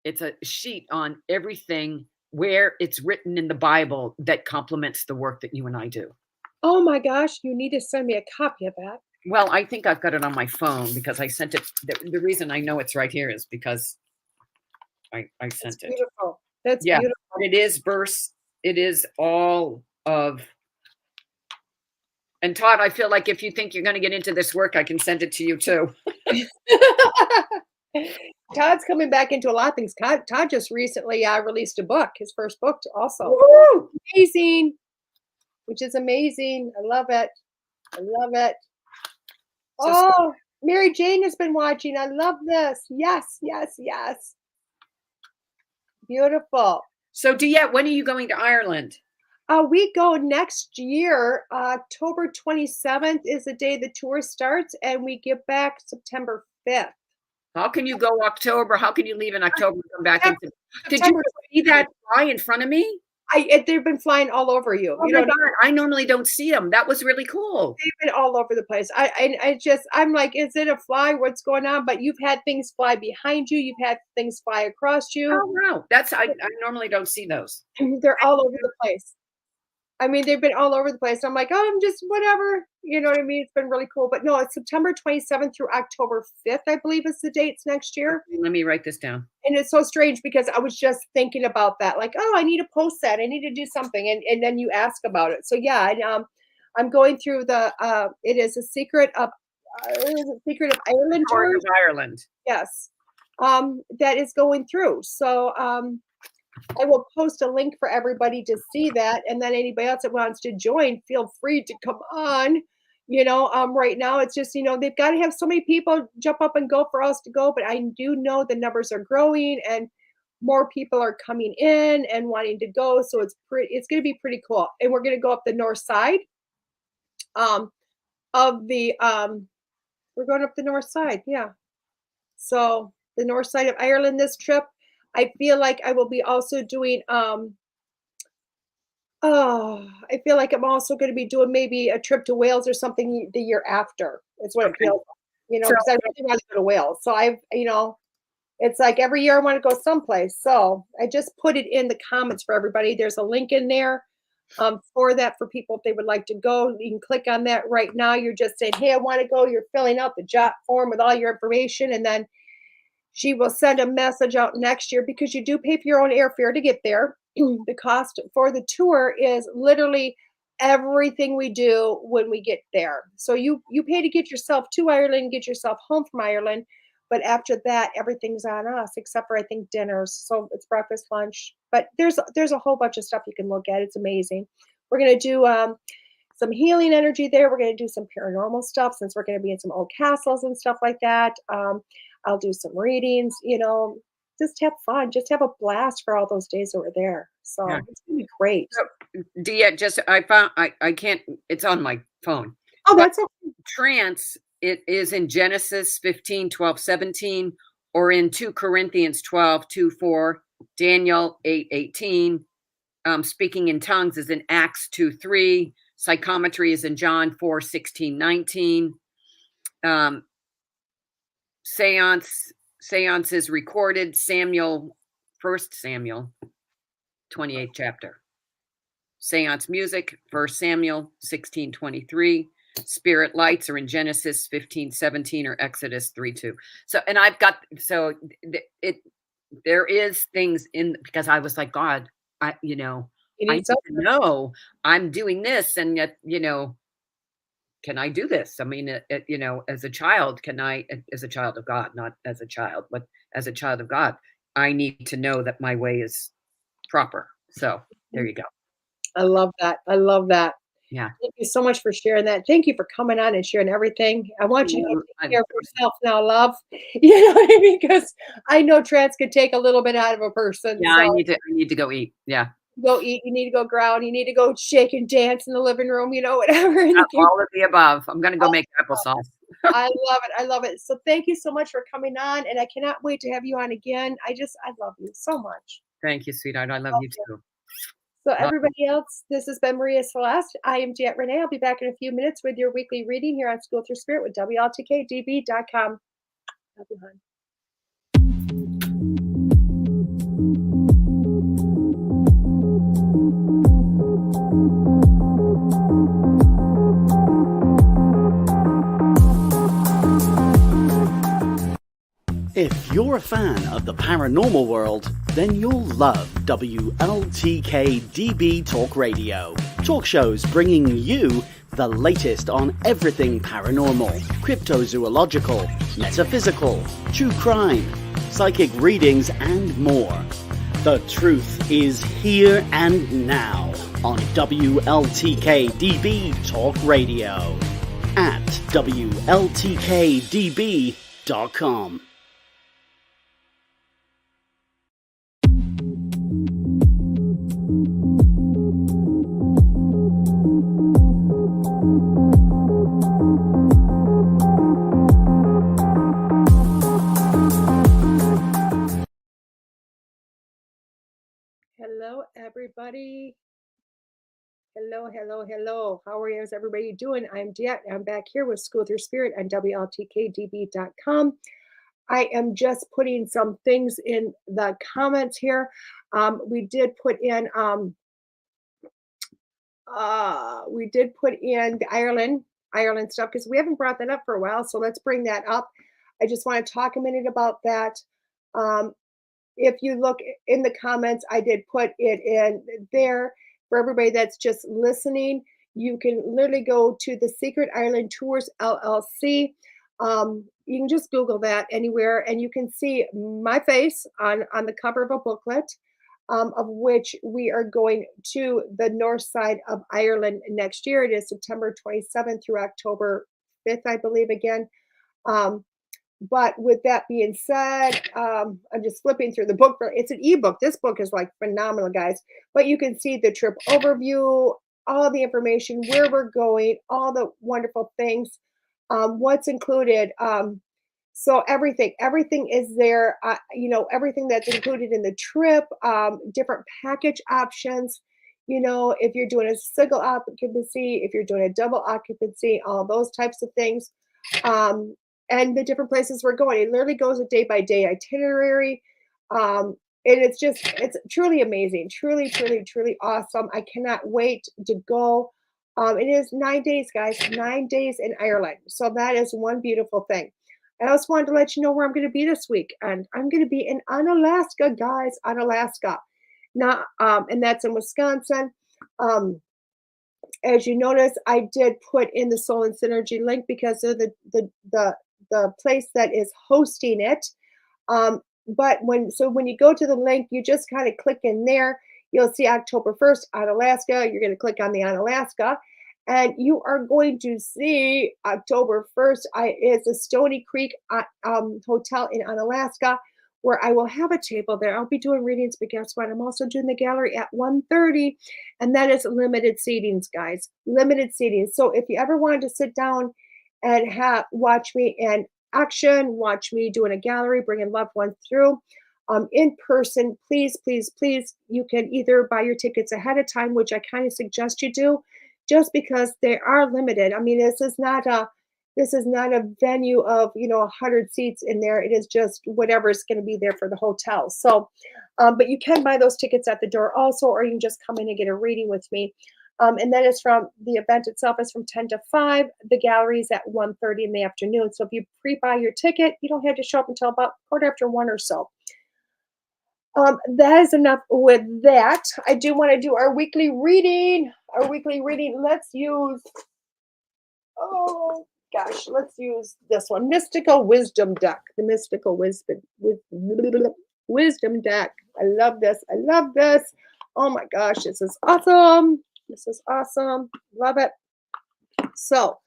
It's a sheet on everything where it's written in the Bible that complements the work that you and I do. Oh my gosh, you need to send me a copy of that. Well, I think I've got it on my phone, because I sent it. The reason I know it's right here is because I sent it. Beautiful. That's beautiful. It is verse. It is all of. And Todd, I feel like if you think you're going to get into this work, I can send it to you too. Todd's coming back into a lot of things. Todd just recently released a book, his first book also. Woo! Amazing. Which is amazing. I love it. I love it. Oh, Mary Jane has been watching. I love this. Yes, yes, yes. Beautiful. So, DeEtte, when are you going to Ireland? We go next year. October 27th is the day the tour starts, and we get back September 5th. How can you go October? How can you leave in October and come back? Did you see that fly in front of me? They've been flying all over you. Oh my God, I normally don't see them. That was really cool. They've been all over the place. I'm like, is it a fly? What's going on? But you've had things fly behind you. You've had things fly across you. Oh wow, I normally don't see those. They're all over the place. I mean, they've been all over the place. I'm like, oh, I'm just whatever. You know what I mean? It's been really cool. But no, it's September 27th through October 5th, I believe is the dates next year. Let me write this down. And it's so strange because I was just thinking about that. Like, oh, I need to post that. I need to do something. And then you ask about it. So yeah, and, I'm going through it is a Secret of Ireland tour. Of Ireland. Yes. That is going through. So I will post a link for everybody to see that. And then anybody else that wants to join, feel free to come on. Right now it's just, they've got to have so many people jump up and go for us to go. But I do know the numbers are growing and more people are coming in and wanting to go. So it's going to be pretty cool. And we're going to go up the north side of the, we're going up the north side. Yeah. So the north side of Ireland this trip. I feel like I will be also doing, I feel like I'm also going to be doing maybe a trip to Wales or something the year after. It's what it feels like, because I really want to go to Wales. So it's like every year I want to go someplace. So I just put it in the comments for everybody. There's a link in there for that for people if they would like to go. You can click on that right now. You're just saying, hey, I want to go. You're filling out the jot form with all your information, and then she will send a message out next year because you do pay for your own airfare to get there. The cost for the tour is literally everything we do when we get there. So you pay to get yourself to Ireland, get yourself home from Ireland. But after that, everything's on us except for, I think, dinners. So it's breakfast, lunch. But there's a whole bunch of stuff you can look at. It's amazing. We're going to do some healing energy there. We're going to do some paranormal stuff since we're going to be in some old castles and stuff like that. I'll do some readings, just have fun, just have a blast for all those days that we're there. So it's going to be great. So, DeEtte, I can't, it's on my phone. Oh, that's okay. Trance, it is in Genesis 15, 12, 17, or in 2 Corinthians 12, 2, 4, Daniel 8, 18. Speaking in tongues is in Acts 2, 3. Psychometry is in John 4, 16, 19. Seance is recorded, 1 Samuel, 28th chapter. Seance music, 1 Samuel 16:23. Spirit lights are in Genesis 15:17 or Exodus 3:2. So, and there is things in, because I was like, God, I need to know I'm doing this, and yet, can I do this? I mean, as a child, as a child of God, not as a child, but as a child of God, I need to know that my way is proper. So there you go. I love that. I love that. Yeah. Thank you so much for sharing that. Thank you for coming on and sharing everything. I want you to take care of yourself now, love. You know what I mean? Because I know trance could take a little bit out of a person. Yeah, so. I need to go eat. Yeah. Go eat, you need to go ground, you need to go shake and dance in the living room, whatever. All of the above. I'm going to go make applesauce. I love it. I love it. So thank you so much for coming on, and I cannot wait to have you on again. I love you so much. Thank you, sweetheart. I love you too. So everybody else, this has been Maria Celeste. I am DeEtte Ranae. I'll be back in a few minutes with your weekly reading here on School Through Spirit with WLTK-DB.com. Love you, hon. If you're a fan of the paranormal world, then you'll love WLTK-DB Talk Radio. Talk shows bringing you the latest on everything paranormal, cryptozoological, metaphysical, true crime, psychic readings, and more. The truth is here and now on WLTK-DB Talk Radio at WLTK-DB.com. Hello, everybody. Hello. How are you? How's everybody doing? I'm DeEtte. I'm back here with School Through Spirit on WLTK-DB.com. I am just putting some things in the comments here. We did put in the Ireland stuff because we haven't brought that up for a while. So let's bring that up. I just want to talk a minute about that. If you look in the comments, I did put it in there for everybody that's just listening. You can literally go to the Secret Island Tours LLC. You can just Google that anywhere, and you can see my face on the cover of a booklet, of which we are going to the north side of Ireland next year. It is September 27th through October 5th, I believe, again. But with that being said, I'm just flipping through the book. It's an ebook. This book is like phenomenal, guys. But you can see the trip overview, all the information, where we're going, all the wonderful things, what's included. So everything is there. Everything that's included in the trip, different package options. If you're doing a single occupancy, if you're doing a double occupancy, all those types of things. And the different places we're going. It literally goes a day by day itinerary. And it's truly amazing. Truly, truly, truly awesome. I cannot wait to go. It is 9 days, guys, 9 days in Ireland. So that is one beautiful thing. I also wanted to let you know where I'm going to be this week. And I'm going to be in Unalaska, guys, Unalaska. Now, and that's in Wisconsin. As you notice, I did put in the Soul and Synergy link because of the place that is hosting it. But when you go to the link, you just kind of click in there. You'll see October 1st, Unalaska. You're going to click on the Unalaska. And you are going to see October 1st is the Stony Creek Hotel in Unalaska, where I will have a table there. I'll be doing readings, but guess what? I'm also doing the gallery at 1:30, and that is limited seatings, guys. Limited seatings. So if you ever wanted to sit down and watch me in action, watch me doing a gallery, bringing loved ones through in person, please, please, please, you can either buy your tickets ahead of time, which I kind of suggest you do, just because they are limited. I mean, this is not a venue of 100 seats in there. It is just whatever is going to be there for the hotel. So, but you can buy those tickets at the door also, or you can just come in and get a reading with me. And then it's from the event itself is from 10 to 5. The gallery is at 1:30 in the afternoon. So if you pre-buy your ticket, you don't have to show up until about 1:15 or so. That is enough with that. I do want to do our weekly reading. Let's use, let's use this one. Mystical Wisdom deck. The Mystical Wisdom deck. I love this. Oh my gosh, this is awesome. Love it. So,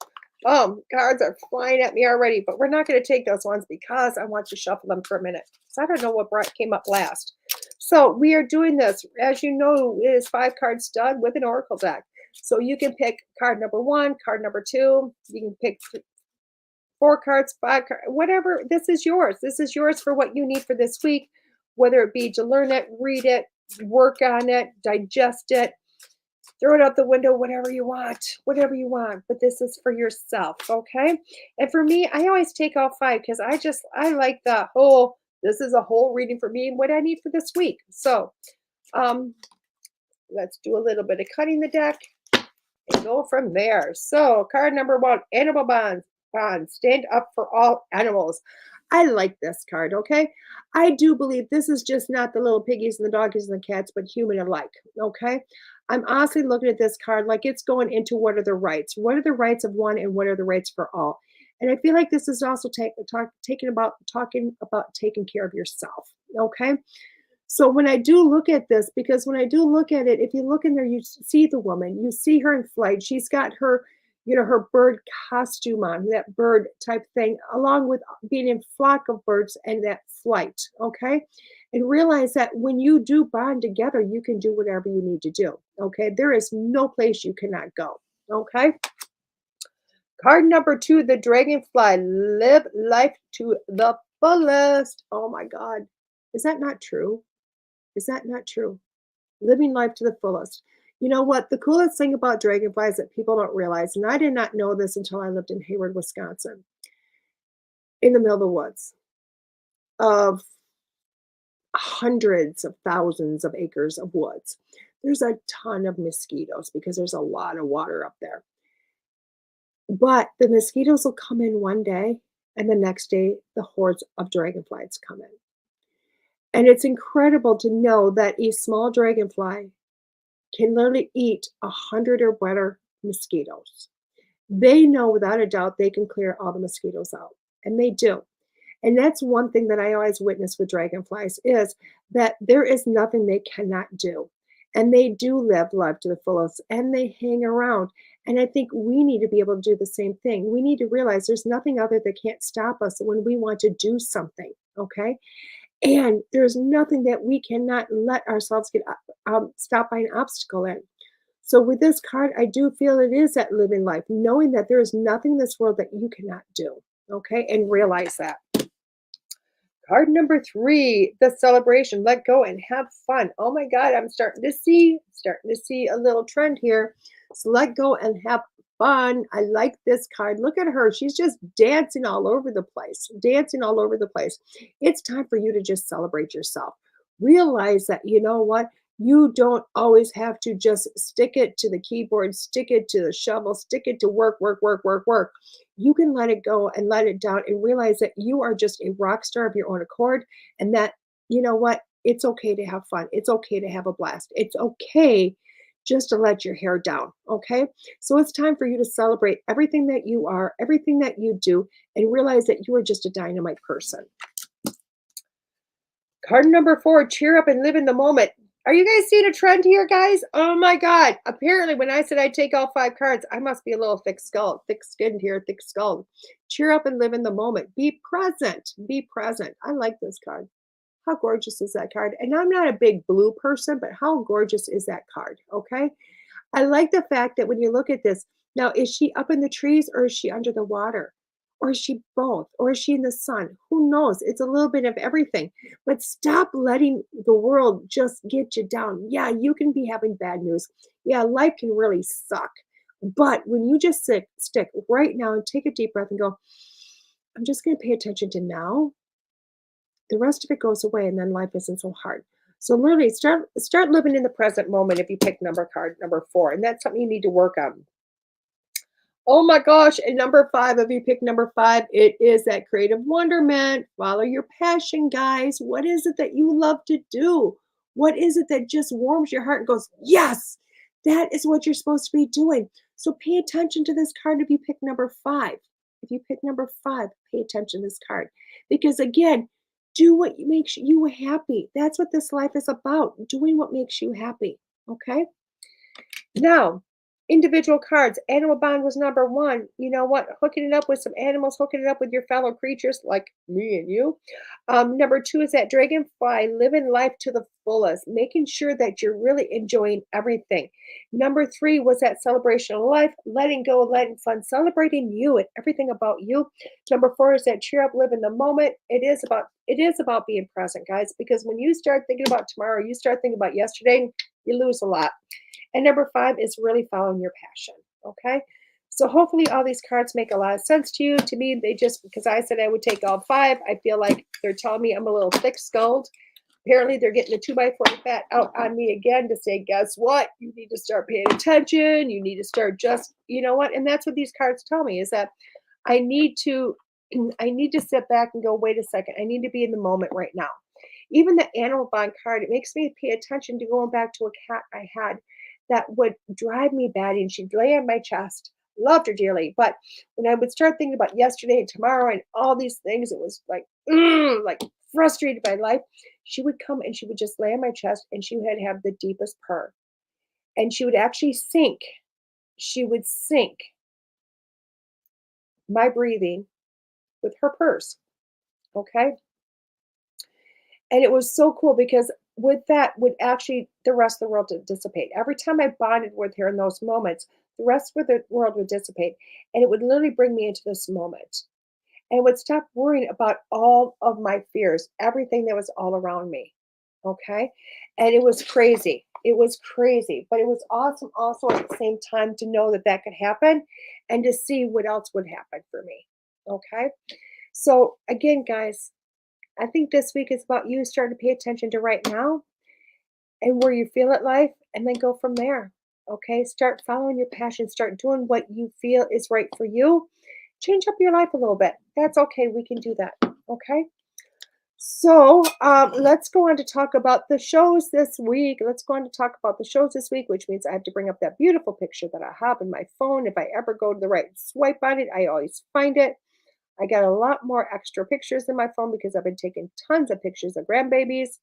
cards are flying at me already, but we're not going to take those ones because I want to shuffle them for a minute. So I don't know what came up last. So we are doing this. As you know, it is 5-card stud with an oracle deck. So you can pick card number 1, card number 2. You can pick 4 cards, 5 cards, whatever. This is yours. This is yours for what you need for this week, whether it be to learn it, read it, work on it, digest it, throw it out the window, whatever you want. But this is for yourself, okay? And for me, I always take all 5 because I like the whole, this is a whole reading for me and what I need for this week. So let's do a little bit of cutting the deck and go from there. So card number 1, Animal Bonds. Stand up for all animals. I like this card, okay? I do believe this is just not the little piggies and the doggies and the cats, but human alike, okay? I'm honestly looking at this card like it's going into what are the rights? What are the rights of one and what are the rights for all? And I feel like this is also talking about taking care of yourself, okay? So when I do look at this, because when I do look at it, if you look in there, you see the woman, you see her in flight. She's got her, her bird costume on, that bird type thing, along with being in flock of birds and that flight, okay? And realize that when you do bond together, you can do whatever you need to do, okay? There is no place you cannot go, okay? Card number 2, the Dragonfly. Live life to the fullest. Oh my God. Is that not true? Living life to the fullest. You know what? The coolest thing about dragonflies that people don't realize, and I did not know this until I lived in Hayward, Wisconsin, in the middle of the woods, of hundreds of thousands of acres of woods. There's a ton of mosquitoes because there's a lot of water up there. But the mosquitoes will come in one day, and the next day, the hordes of dragonflies come in. And it's incredible to know that a small dragonfly can literally eat 100 or better mosquitoes. They know without a doubt they can clear all the mosquitoes out, and they do. And that's one thing that I always witness with dragonflies is that there is nothing they cannot do. And they do live life to the fullest, and they hang around. And I think we need to be able to do the same thing. We need to realize there's nothing out there that can't stop us when we want to do something, okay? And there's nothing that we cannot let ourselves get stopped by an obstacle in. So with this card, I do feel it is that living life, knowing that there is nothing in this world that you cannot do, okay? And realize that. Card number 3, the celebration. Let go and have fun. Oh my God, I'm starting to see a little trend here. So let go and have fun. I like this card. Look at her. She's just dancing all over the place. Dancing all over the place. It's time for you to just celebrate yourself. Realize that, you know what? You don't always have to just stick it to the keyboard, stick it to the shovel, stick it to work. You can let it go and let it down and realize that you are just a rock star of your own accord, and that, you know what? It's okay to have fun. It's okay to have a blast. It's okay just to let your hair down, okay? So it's time for you to celebrate everything that you are, everything that you do, and realize that you are just a dynamite person. Card number 4, cheer up and live in the moment. Are you guys seeing a trend here, guys? Oh my God. Apparently, when I said I'd take all 5 cards, I must be a little thick-skinned here, thick-skulled. Cheer up and live in the moment. Be present. Be present. I like this card. How gorgeous is that card? And I'm not a big blue person, but how gorgeous is that card, okay? I like the fact that when you look at this, now, is she up in the trees or is she under the water? Or is she both? Or is she in the sun? Who knows? It's a little bit of everything. But stop letting the world just get you down. Yeah, you can be having bad news. Yeah, life can really suck. But when you just stick right now and take a deep breath and go, I'm just going to pay attention to now. The rest of it goes away, and then life isn't so hard. So literally start living in the present moment if you pick card number 4. And that's something you need to work on. Oh my gosh. And number 5, if you pick number 5, it is that creative wonderment. Follow your passion, guys. What is it that you love to do? What is it that just warms your heart and goes, yes, that is what you're supposed to be doing. So pay attention to this card if you pick number 5. If you pick number 5, pay attention to this card. Because again, do what makes you happy. That's what this life is about, doing what makes you happy, okay? Now, individual cards. Animal bond was number 1. You know what? Hooking it up with some animals, hooking it up with your fellow creatures like me and you. Number 2 is that dragonfly, living life to the fullest, making sure that you're really enjoying everything. Number 3 was that celebration of life, letting go, letting fun, celebrating you and everything about you. Number 4 is that cheer up, live in the moment. It is about being present, guys, because when you start thinking about tomorrow, you start thinking about yesterday, you lose a lot. And number 5 is really following your passion, okay? So hopefully all these cards make a lot of sense to you. To me, they just, because I said I would take all 5, I feel like they're telling me I'm a little thick-skulled. Apparently, they're getting the 2x4 bat out on me again to say, guess what? You need to start paying attention. You need to start just, you know what? And that's what these cards tell me, is that I need to sit back and go, wait a second. I need to be in the moment right now. Even the animal bond card, it makes me pay attention to going back to a cat I had that would drive me batty, and she'd lay on my chest. Loved her dearly. But when I would start thinking about yesterday and tomorrow and all these things, it was like frustrated by life. She would come and she would just lay on my chest, and she would have the deepest purr. And she would actually sync. She would sync my breathing with her purrs. Okay? And it was so cool because with that would actually the rest of the world would dissipate. Every time I bonded with her in those moments, the rest of the world would dissipate, and it would literally bring me into this moment. And it would stop worrying about all of my fears, everything that was all around me. Okay? And it was crazy. It was crazy, but it was awesome also at the same time to know that that could happen and to see what else would happen for me. Okay? So again, guys, I think this week is about you starting to pay attention to right now and where you feel at life, and then go from there. Okay? Start following your passion. Start doing what you feel is right for you. Change up your life a little bit. That's okay. We can do that. Okay? So let's go on to talk about the shows this week. Which means I have to bring up that beautiful picture that I have in my phone. If I ever go to the right swipe on it, I always find it. I got a lot more extra pictures in my phone because I've been taking tons of pictures of grandbabies.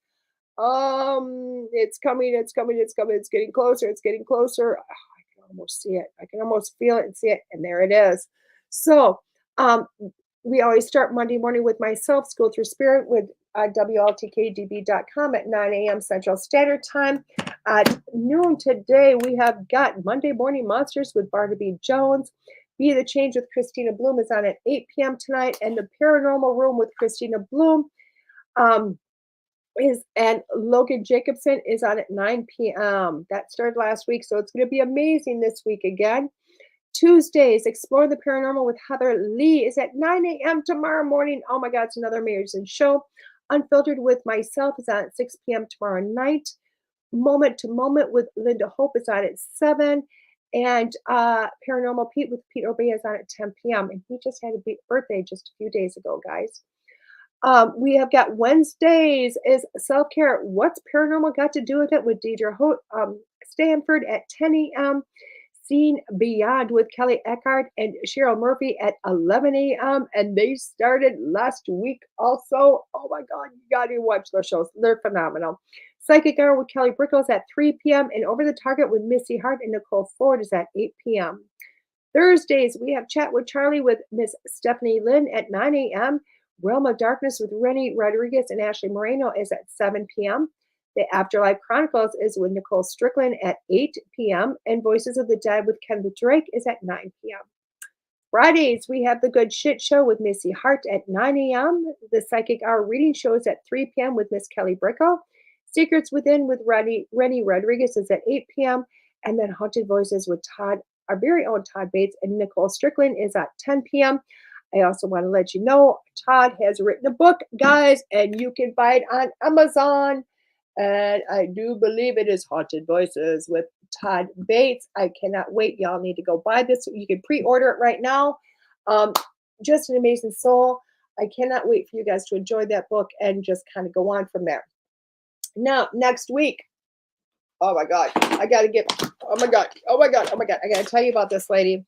It's coming. It's getting closer. Oh, I can almost see it. I can almost feel it and see it. And there it is. So we always start Monday morning with myself, School Through Spirit, with WLTK-DB.com at 9 a.m. Central Standard Time. At noon today, we have got Monday Morning Monsters with Barnaby Jones. Be the Change with Christina Bloom is on at 8 p.m. tonight. And the Paranormal Room with Christina Bloom and Logan Jacobson is on at 9 p.m. That started last week, so it's going to be amazing this week again. Tuesdays, Explore the Paranormal with Heather Lee is at 9 a.m. tomorrow morning. Oh my God, it's another amazing show. Unfiltered with myself is on at 6 p.m. tomorrow night. Moment to Moment with Linda Hope is on at 7. And Paranormal Pete with Pete Obey is on at 10 p.m. And he just had a birthday just a few days ago, guys. We have got Wednesdays is Self-Care. What's Paranormal got to do with it? With Deidre Stanford at 10 a.m. Seen Beyond with Kelly Eckhart and Cheryl Murphy at 11 a.m. And they started last week also. Oh my God, you got to watch those shows. They're phenomenal. Psychic Hour with Kelly Brickles at 3 p.m. and Over the Target with Missy Hart and Nicole Ford is at 8 p.m. Thursdays, we have Chat with Charlie with Miss Stephanie Lynn at 9 a.m. Realm of Darkness with Rennie Rodriguez and Ashley Moreno is at 7 p.m. The Afterlife Chronicles is with Nicole Strickland at 8 p.m. And Voices of the Dead with Kenneth Drake is at 9 p.m. Fridays, we have The Good Shit Show with Missy Hart at 9 a.m. The Psychic Hour Reading Show is at 3 p.m. with Miss Kelly Brickle. Secrets Within with Rennie Rodriguez is at 8 p.m. And then Haunted Voices with Todd, our very own Todd Bates, and Nicole Strickland is at 10 p.m. I also want to let you know Todd has written a book, guys, and you can buy it on Amazon. And I do believe it is Haunted Voices with Todd Bates. I cannot wait. Y'all need to go buy this. You can pre-order it right now. Just an amazing soul. I cannot wait for you guys to enjoy that book and just kind of go on from there. Now, next week, oh my God, I got to tell you about this lady.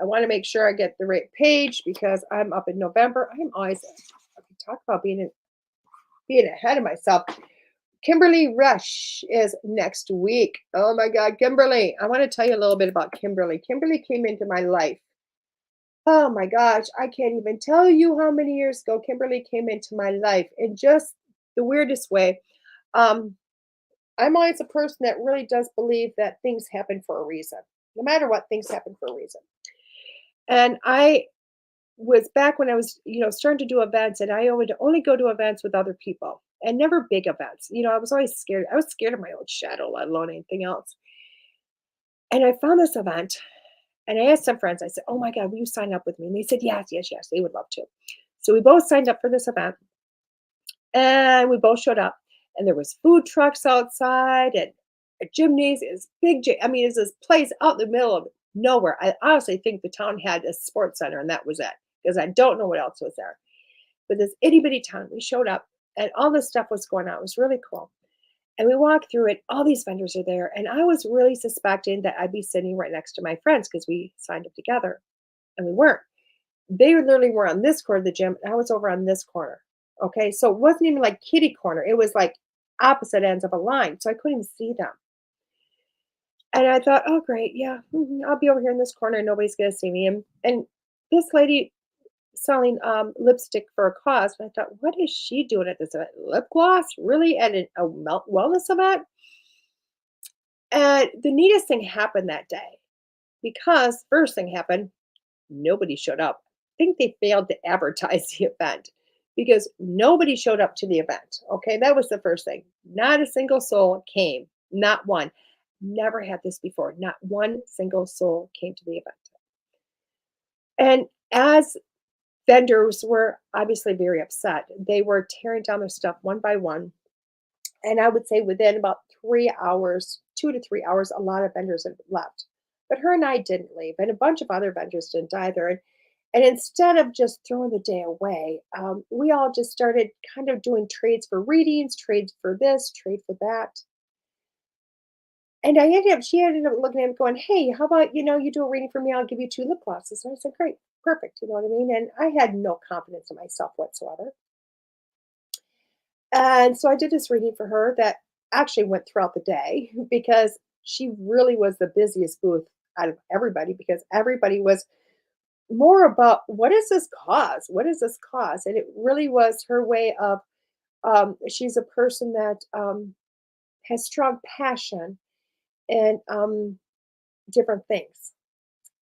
I want to make sure I get the right page because I'm up in November. I'm always, I can talk about being ahead of myself. Kimberly Rush is next week. Oh my God, Kimberly. I want to tell you a little bit about Kimberly. Kimberly came into my life. Oh my gosh, I can't even tell you how many years ago Kimberly came into my life in just the weirdest way. I'm always a person that really does believe that things happen for a reason. No matter what, things happen for a reason. And I was back when I was, starting to do events, and I would only go to events with other people and never big events. I was always scared. I was scared of my own shadow, let alone anything else. And I found this event, and I asked some friends, I said, oh my God, will you sign up with me? And they said, yes, they would love to. So we both signed up for this event, and we both showed up, and there was food trucks outside and a gymnasium, it's this place out in the middle of nowhere. I honestly think the town had a sports center, and that was it, because I don't know what else was there. But this itty bitty town, we showed up, and all this stuff was going on. It was really cool. And we walked through it. All these vendors are there. And I was really suspecting that I'd be sitting right next to my friends because we signed up together. And we weren't. They literally were on this corner of the gym, and I was over on this corner. Okay. So it wasn't even like kitty corner. It was like opposite ends of a line. So I couldn't even see them. And I thought, oh, great. Yeah. I'll be over here in this corner. And nobody's going to see me. And this lady selling lipstick for a cause. And I thought, what is she doing at this event? Lip gloss? Really? At a wellness event? And the neatest thing happened that day, because first thing happened, nobody showed up. I think they failed to advertise the event because nobody showed up to the event. Okay, that was the first thing. Not a single soul came. Not one. Never had this before. Not one single soul came to the event. And as vendors were obviously very upset, they were tearing down their stuff one by one. And I would say within about 3 hours, 2 to 3 hours, a lot of vendors had left. But her and I didn't leave, and a bunch of other vendors didn't either. And instead of just throwing the day away, we all just started kind of doing trades for readings, trades for this, trade for that. And she ended up looking at me going, hey, how about, you do a reading for me, I'll give you 2 lip glosses. And I said, great, perfect. You know what I mean? And I had no confidence in myself whatsoever. And so I did this reading for her that actually went throughout the day because she really was the busiest booth out of everybody, because everybody was more about, what is this cause? What is this cause? And it really was her way of, she's a person that has strong passion and different things.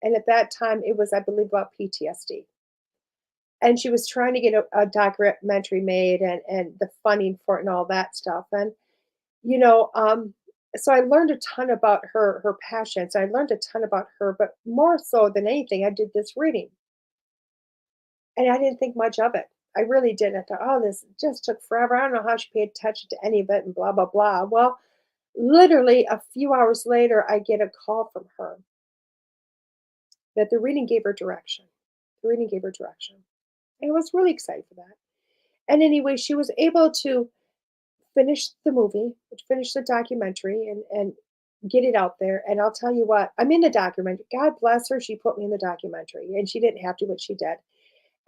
And at that time, it was, I believe, about PTSD. And she was trying to get a documentary made, and the funding for it and all that stuff. And, you know, so I learned a ton about her passions. I learned a ton about her, but more so than anything, I did this reading. And I didn't think much of it. I really didn't. I thought, oh, this just took forever. I don't know how she paid attention to any of it and blah, blah, blah. Well, literally a few hours later, I get a call from her that the reading gave her direction. The reading gave her direction. And I was really excited for that. And anyway, she was able to finish the movie, finish the documentary, and get it out there. And I'll tell you what, I'm in the documentary. God bless her. She put me in the documentary, and she didn't have to, but she did.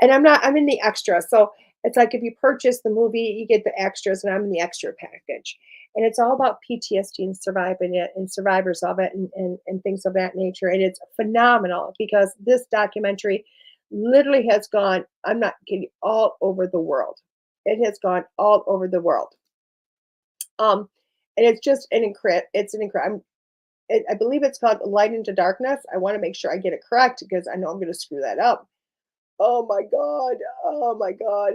And I'm in the extra. So it's like, if you purchase the movie, you get the extras, and I'm in the extra package. And it's all about PTSD and surviving it and survivors of it, and things of that nature. And it's phenomenal, because this documentary literally has gone, I'm not kidding, all over the world. It has gone all over the world. And it's just I believe it's called Light into Darkness. I want to make sure I get it correct, because I know I'm going to screw that up. Oh my God,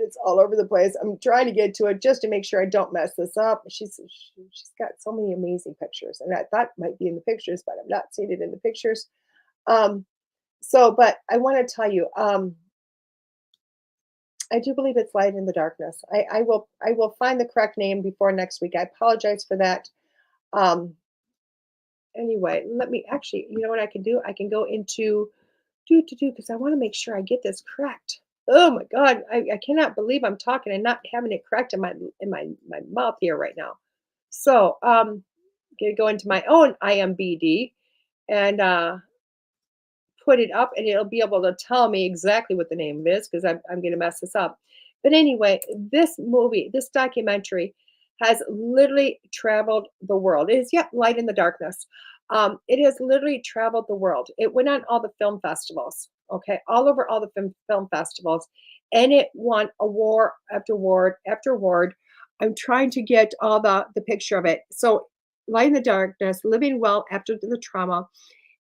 it's all over the place. I'm trying to get to it just to make sure I don't mess this up. She's got so many amazing pictures, and I thought it might be in the pictures, but I'm not seeing it in the pictures. But I want to tell you, I do believe it's Light in the Darkness. I will find the correct name before next week. I apologize for that. Anyway, let me actually, you know what I can do? I can go into because I want to make sure I get this correct. Oh my God, I cannot believe I'm talking and not having it correct in my mouth here right now. So I'm gonna go into my own IMBD and put it up, and it'll be able to tell me exactly what the name is, because I'm going to mess this up. But anyway, this documentary has literally traveled the world. It is yet Light in the Darkness. It has literally traveled the world. It went on all the film festivals, okay, all over all the film festivals, and it won award after award after award. I'm trying to get all the picture of it. So Light in the Darkness, Living Well After the Trauma.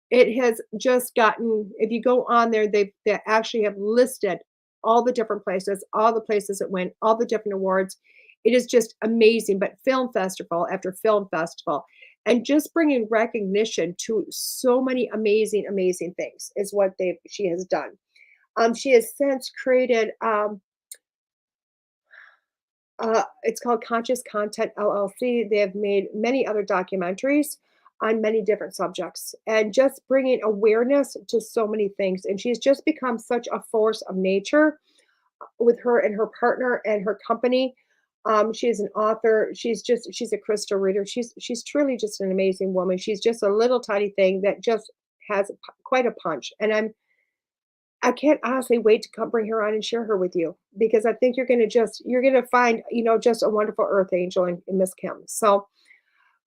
It has just gotten, if you go on there, they actually have listed all the different places, all the places it went, all the different awards. It is just amazing. But film festival after film festival, and just bringing recognition to so many amazing, amazing things is what she has done. She has since created, it's called Conscious Content LLC. They have made many other documentaries on many different subjects, and just bringing awareness to so many things. And she's just become such a force of nature with her and her partner and her company. She is an author. She's a crystal reader. She's truly just an amazing woman. She's just a little tiny thing that just has quite a punch. And I can't honestly wait to come bring her on and share her with you, because I think you're going to find, just a wonderful earth angel in Miss Kim. So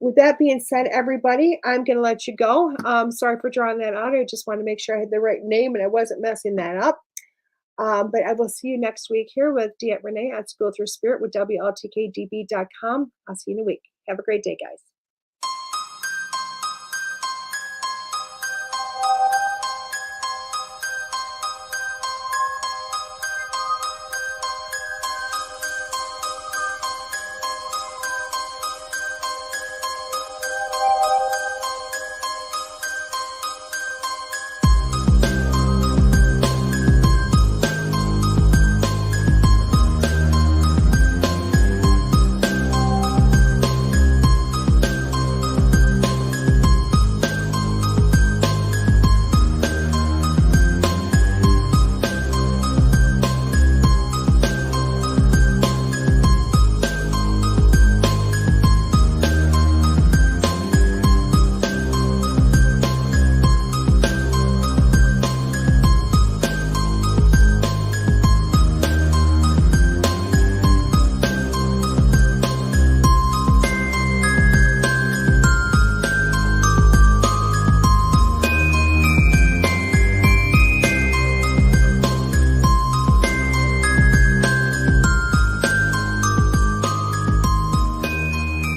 with that being said, everybody, I'm going to let you go. Sorry for drawing that out. I just want to make sure I had the right name and I wasn't messing that up. But I will see you next week here with DeEtte Ranae at School Through Spirit with WLTK-DB.com. I'll see you in a week. Have a great day, guys.